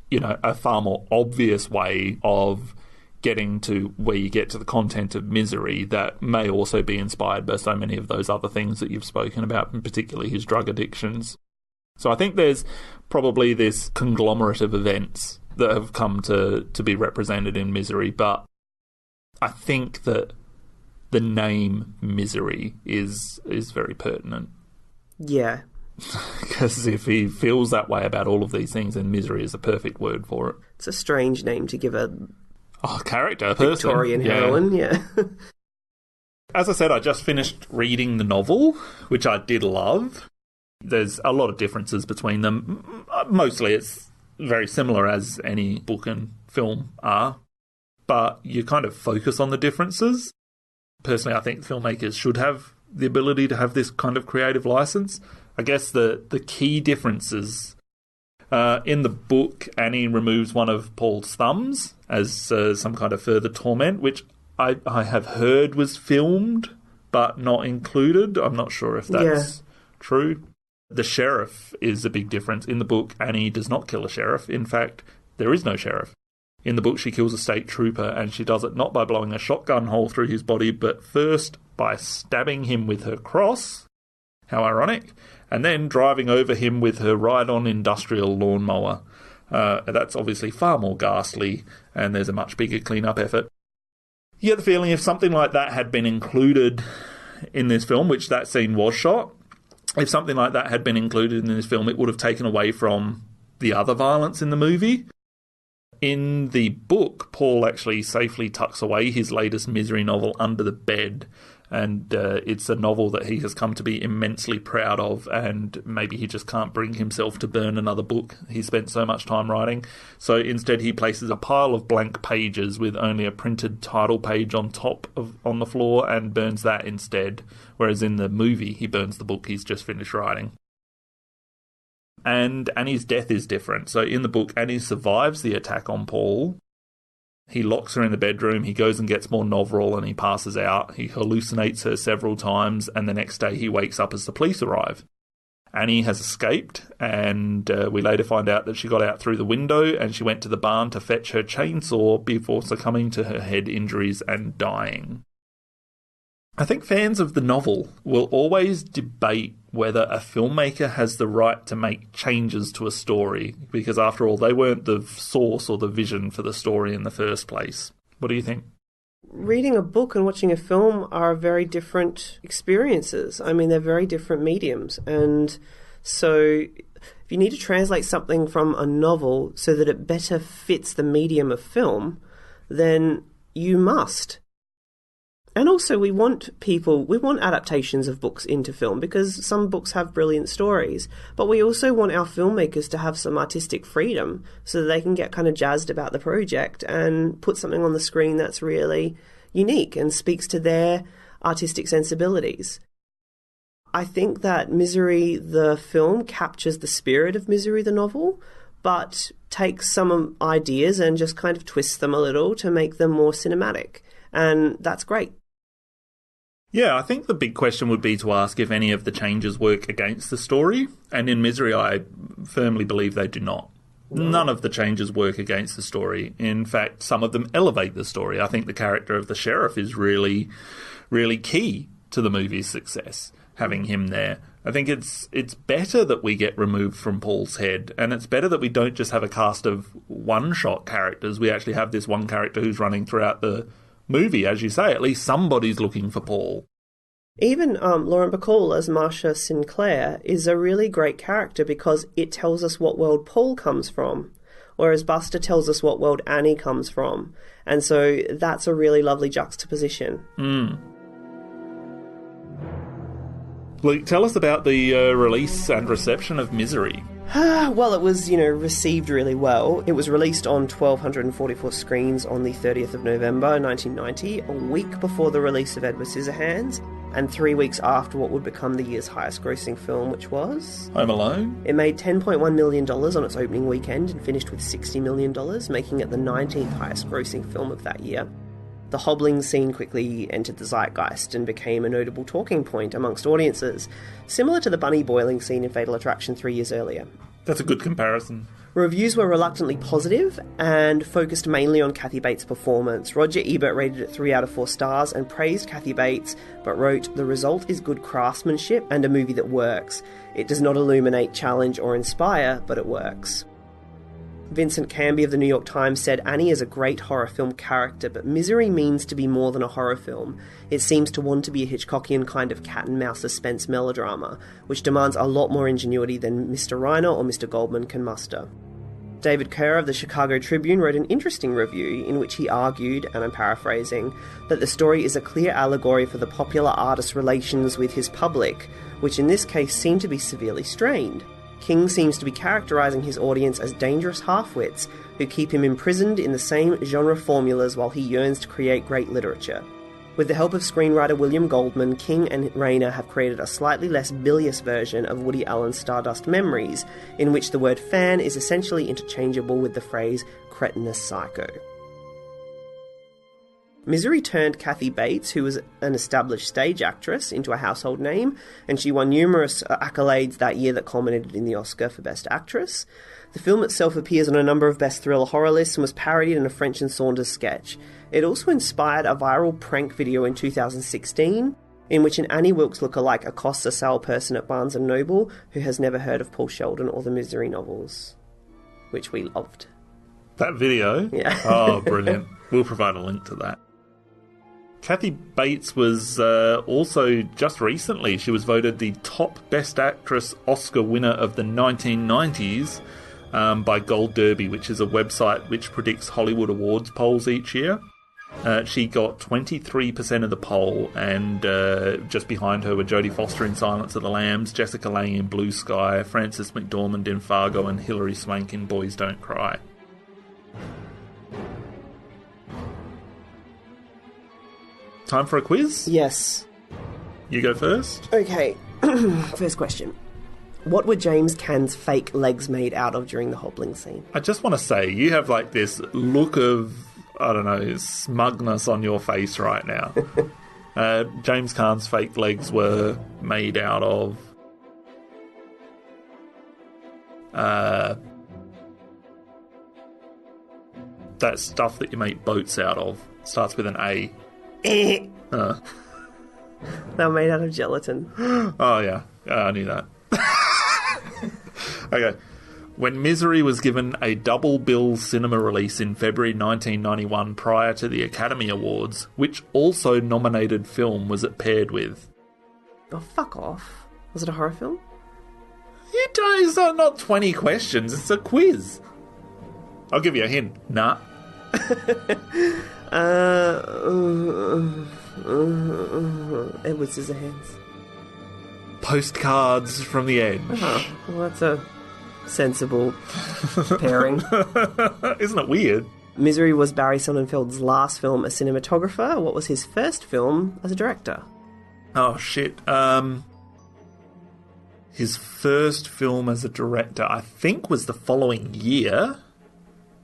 you know, a far more obvious way of getting to where you get to the content of Misery that may also be inspired by so many of those other things that you've spoken about, and particularly his drug addictions. So I think there's probably this conglomerate of events that have come to be represented in Misery, but I think that the name Misery is very pertinent. Yeah. Because if he feels that way about all of these things, then Misery is the perfect word for it. It's a strange name to give a character, Victorian heroine, yeah. As I said, I just finished reading the novel, which I did love. There's a lot of differences between them. Mostly it's very similar, as any book and film are, but you kind of focus on the differences. Personally, I think filmmakers should have the ability to have this kind of creative license. I guess the key differences, in the book, Annie removes one of Paul's thumbs as some kind of further torment, which I have heard was filmed but not included. I'm not sure if that's true. The sheriff is a big difference. In the book, Annie does not kill a sheriff. In fact, there is no sheriff. In the book, she kills a state trooper, and she does it not by blowing a shotgun hole through his body, but first by stabbing him with her cross. How ironic. And then driving over him with her ride-on industrial lawnmower. That's obviously far more ghastly, and there's a much bigger clean-up effort. You get the feeling if something like that had been included in this film, which that scene was shot, if something like that had been included in this film, it would have taken away from the other violence in the movie. In the book, Paul actually safely tucks away his latest Misery novel under the bed, and it's a novel that he has come to be immensely proud of, and maybe he just can't bring himself to burn another book he spent so much time writing. So instead he places a pile of blank pages with only a printed title page on top on the floor and burns that instead, whereas in the movie he burns the book he's just finished writing. And Annie's death is different. So in the book, Annie survives the attack on Paul. He locks her in the bedroom, he goes and gets more Novril, and he passes out. He hallucinates her several times, and the next day he wakes up as the police arrive. Annie has escaped, and we later find out that she got out through the window, and she went to the barn to fetch her chainsaw before succumbing to her head injuries and dying. I think fans of the novel will always debate whether a filmmaker has the right to make changes to a story, because after all, they weren't the source or the vision for the story in the first place. What do you think? reading a book and watching a film are very different experiences. I mean, they're very different mediums. And so if you need to translate something from a novel so that it better fits the medium of film, then you must. And also we want adaptations of books into film because some books have brilliant stories, but we also want our filmmakers to have some artistic freedom so that they can get kind of jazzed about the project and put something on the screen that's really unique and speaks to their artistic sensibilities. I think that Misery, the film, captures the spirit of Misery, the novel, but takes some ideas and just kind of twists them a little to make them more cinematic. And that's great. Yeah, I think the big question would be to ask if any of the changes work against the story, and in Misery I firmly believe they do not. None of the changes work against the story. In fact, some of them elevate the story. I think the character of the sheriff is really, really key to the movie's success, having him there. I think it's better that we get removed from Paul's head, and it's better that we don't just have a cast of one-shot characters. We actually have this one character who's running throughout the movie, as you say. At least somebody's looking for Paul. Even Lauren Bacall as Marcia Sinclair is a really great character because it tells us what world Paul comes from, whereas Buster tells us what world Annie comes from. And so that's a really lovely juxtaposition. Luke, tell us about the release and reception of Misery. Well, it was, received really well. It was released on 1,244 screens on the 30th of November 1990, a week before the release of Edward Scissorhands, and 3 weeks after what would become the year's highest-grossing film, which was Home Alone. It made $10.1 million on its opening weekend and finished with $60 million, making it the 19th highest-grossing film of that year. The Hobbling Scene quickly entered the zeitgeist and became a notable talking point amongst audiences, similar to the bunny boiling scene in Fatal Attraction 3 years earlier. That's a good comparison. Reviews were reluctantly positive and focused mainly on Kathy Bates' performance. Roger Ebert rated it 3 out of 4 stars and praised Kathy Bates, but wrote, "The result is good craftsmanship and a movie that works. It does not illuminate, challenge, or inspire, but it works." Vincent Canby of the New York Times said, "Annie is a great horror film character, but Misery means to be more than a horror film. It seems to want to be a Hitchcockian kind of cat-and-mouse suspense melodrama, which demands a lot more ingenuity than Mr. Reiner or Mr. Goldman can muster." David Kerr of the Chicago Tribune wrote an interesting review in which he argued, and I'm paraphrasing, that the story is a clear allegory for the popular artist's relations with his public, which in this case seem to be severely strained. King seems to be characterising his audience as dangerous half-wits who keep him imprisoned in the same genre formulas while he yearns to create great literature. With the help of screenwriter William Goldman, King and Reiner have created a slightly less bilious version of Woody Allen's Stardust Memories, in which the word fan is essentially interchangeable with the phrase cretinous psycho. Misery turned Kathy Bates, who was an established stage actress, into a household name, and she won numerous accolades that year that culminated in the Oscar for Best Actress. The film itself appears on a number of best thriller horror lists and was parodied in a French and Saunders sketch. It also inspired a viral prank video in 2016, in which an Annie Wilkes lookalike accosts a salesperson at Barnes & Noble who has never heard of Paul Sheldon or the Misery novels, which we loved. That video? Yeah. Oh, brilliant. We'll provide a link to that. Kathy Bates was also, just recently, she was voted the top Best Actress Oscar winner of the 1990s by Gold Derby, which is a website which predicts Hollywood Awards polls each year. She got 23% of the poll, and just behind her were Jodie Foster in Silence of the Lambs, Jessica Lange in Blue Sky, Frances McDormand in Fargo, and Hilary Swank in Boys Don't Cry. Time for a quiz? Yes. You go first. Okay, first question. What were James Caan's fake legs made out of during the Hobbling Scene? I just want to say, you have like this look of, I don't know, smugness on your face right now. James Caan's fake legs were made out of that stuff that you make boats out of. Starts with an A. They were made out of gelatin. Oh, yeah. I knew that. Okay. When Misery was given a double bill cinema release in February 1991 prior to the Academy Awards, which also nominated film was it paired with? Oh, fuck off. Was it a horror film? It's not 20 questions, it's a quiz. I'll give you a hint. Nah. Edward Scissorhands. Postcards from the Edge. Oh, well, that's a sensible pairing. Isn't it weird? Misery was Barry Sonnenfeld's last film as cinematographer. What was his first film as a director? Oh, shit. His first film as a director, I think, was the following year.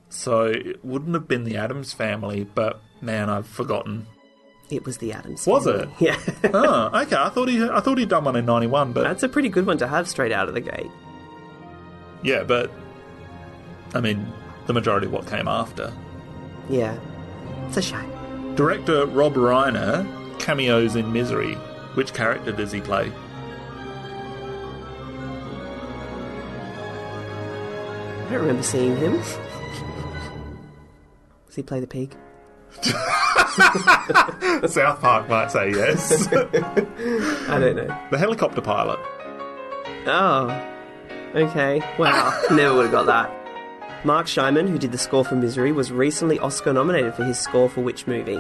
So it wouldn't have been The Addams Family, but, man, I've forgotten. It was The Addams Was Family. it? Yeah. Oh, okay. I thought he'd done one in 91, but... That's a pretty good one to have straight out of the gate. Yeah, but, I mean, the majority of what came after. Yeah. It's a shame. Director Rob Reiner cameos in Misery. Which character does he play? I don't remember seeing him. Does he play the pig? South Park might say yes. I don't know. The helicopter pilot. Oh. Okay. Wow. Never would have got that. Marc Shaiman, who did the score for Misery, was recently Oscar nominated for his score for which movie?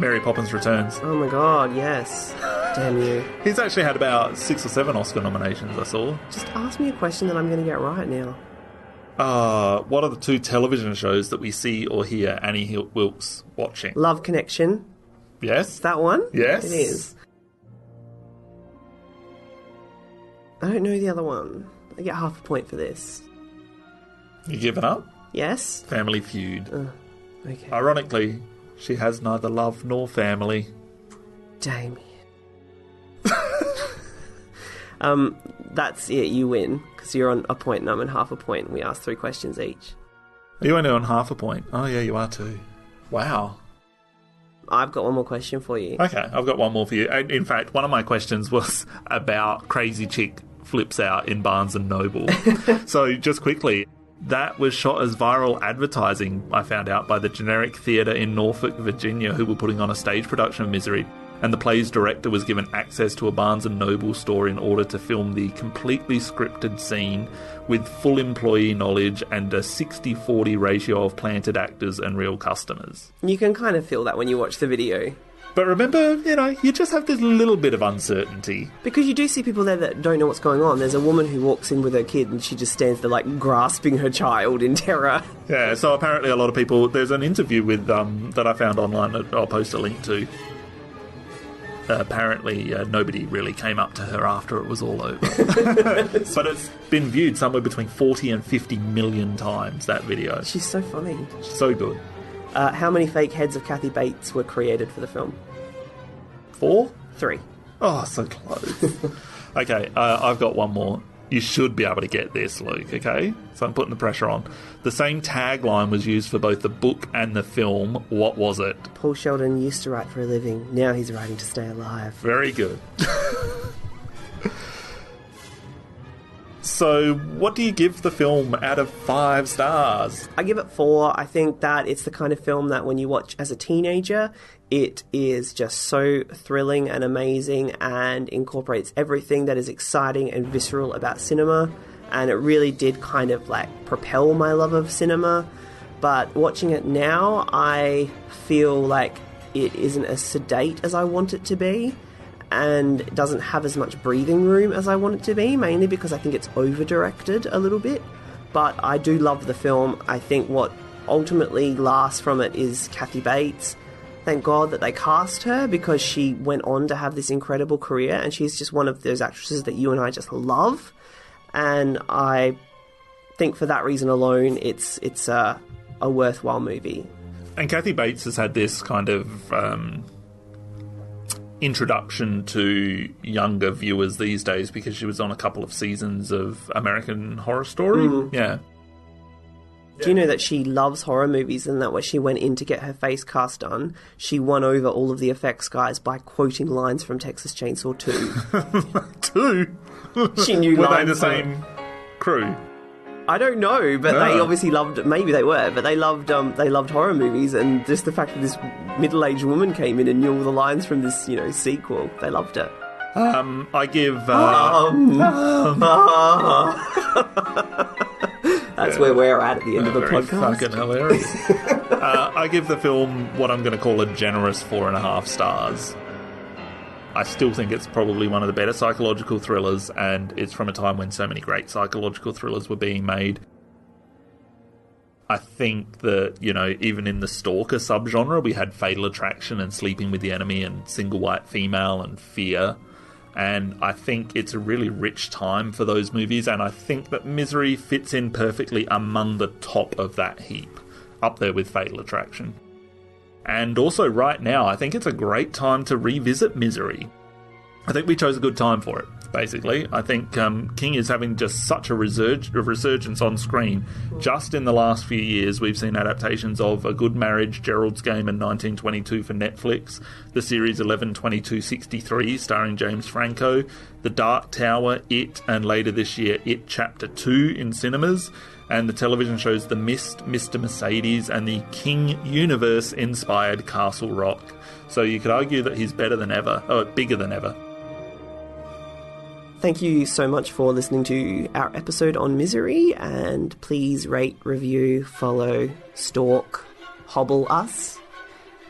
Mary Poppins Returns. Oh my god, yes. Damn you. He's actually had about 6 or 7 Oscar nominations, I saw. Just ask me a question that I'm going to get right now. What are the 2 television shows that we see or hear Annie Wilkes watching? Love Connection. Yes. Is that one? Yes. It is. I don't know the other one. I get half a point for this. You giving up? Yes. Family Feud. Okay. Ironically, she has neither love nor family. Damien. That's it, you win, because you're on a point and I'm on half a point, and we asked 3 questions each. Are you only on half a point? Oh yeah, you are too. Wow. I've got one more question for you. Okay, I've got one more for you. In fact, one of my questions was about Crazy Chick flips out in Barnes & Noble. So, just quickly, that was shot as viral advertising, I found out, by the Generic Theatre in Norfolk, Virginia, who were putting on a stage production of Misery. And the play's director was given access to a Barnes & Noble store in order to film the completely scripted scene with full employee knowledge and a 60-40 ratio of planted actors and real customers. You can kind of feel that when you watch the video. But remember, you just have this little bit of uncertainty. Because you do see people there that don't know what's going on. There's a woman who walks in with her kid and she just stands there like grasping her child in terror. Yeah, so apparently a lot of people... There's an interview with that I found online that I'll post a link to. Apparently, nobody really came up to her after it was all over. But it's been viewed somewhere between 40 and 50 million times, that video. She's so funny. She's so good. How many fake heads of Kathy Bates were created for the film? 4? 3. Oh, so close. Okay, I've got one more. You should be able to get this, Luke, okay? So I'm putting the pressure on. The same tagline was used for both the book and the film. What was it? Paul Sheldon used to write for a living. Now he's writing to stay alive. Very good. So, what do you give the film out of 5 stars? I give it 4. I think that it's the kind of film that when you watch as a teenager, it is just so thrilling and amazing and incorporates everything that is exciting and visceral about cinema. And it really did kind of like propel my love of cinema. But watching it now, I feel like it isn't as sedate as I want it to be. And it doesn't have as much breathing room as I want it to be, mainly because I think it's over-directed a little bit. But I do love the film. I think what ultimately lasts from it is Kathy Bates. Thank God that they cast her, because she went on to have this incredible career, and she's just one of those actresses that you and I just love. And I think for that reason alone, it's a worthwhile movie. And Kathy Bates has had this kind of... introduction to younger viewers these days because she was on a couple of seasons of American Horror Story. Yeah. Do you know that she loves horror movies and that when she went in to get her face cast done, she won over all of the effects guys by quoting lines from Texas Chainsaw 2? 2? She knew Were lines. they the same crew? I don't know, but No. they obviously loved. Maybe they were, but they loved horror movies, and just the fact that this middle-aged woman came in and knew all the lines from this, sequel, they loved it. I give. That's where we're at the end of the very podcast. Fucking hilarious. I give the film what I'm going to call a generous 4.5 stars. I still think it's probably one of the better psychological thrillers, and it's from a time when so many great psychological thrillers were being made. I think that, even in the Stalker subgenre, we had Fatal Attraction and Sleeping with the Enemy and Single White Female and Fear. And I think it's a really rich time for those movies, and I think that Misery fits in perfectly among the top of that heap, up there with Fatal Attraction. And also right now, I think it's a great time to revisit Misery. I think we chose a good time for it, basically. I think King is having just such a resurgence on screen. Just in the last few years, we've seen adaptations of A Good Marriage, Gerald's Game in 1922 for Netflix, the series 11/22/63 starring James Franco, The Dark Tower, It, and later this year, It Chapter 2 in cinemas, and the television shows The Mist, Mr. Mercedes, and the King Universe-inspired Castle Rock. So you could argue that he's bigger than ever. Thank you so much for listening to our episode on Misery, and please rate, review, follow, stalk, hobble us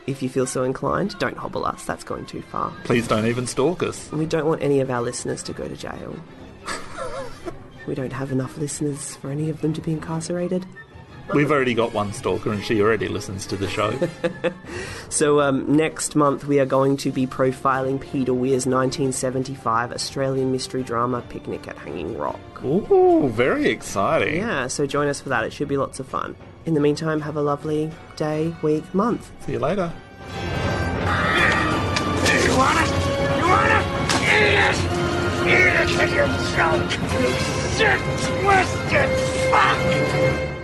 if you feel so inclined. Don't hobble us, that's going too far. Please don't even stalk us. We don't want any of our listeners to go to jail. We don't have enough listeners for any of them to be incarcerated. We've already got one stalker and she already listens to the show. So next month we are going to be profiling Peter Weir's 1975 Australian mystery drama Picnic at Hanging Rock. Ooh, very exciting. Yeah, so join us for that. It should be lots of fun. In the meantime, have a lovely day, week, month. See you later. You want it? You want it? Eat it! Eat it with your junk! You sick, twisted fuck!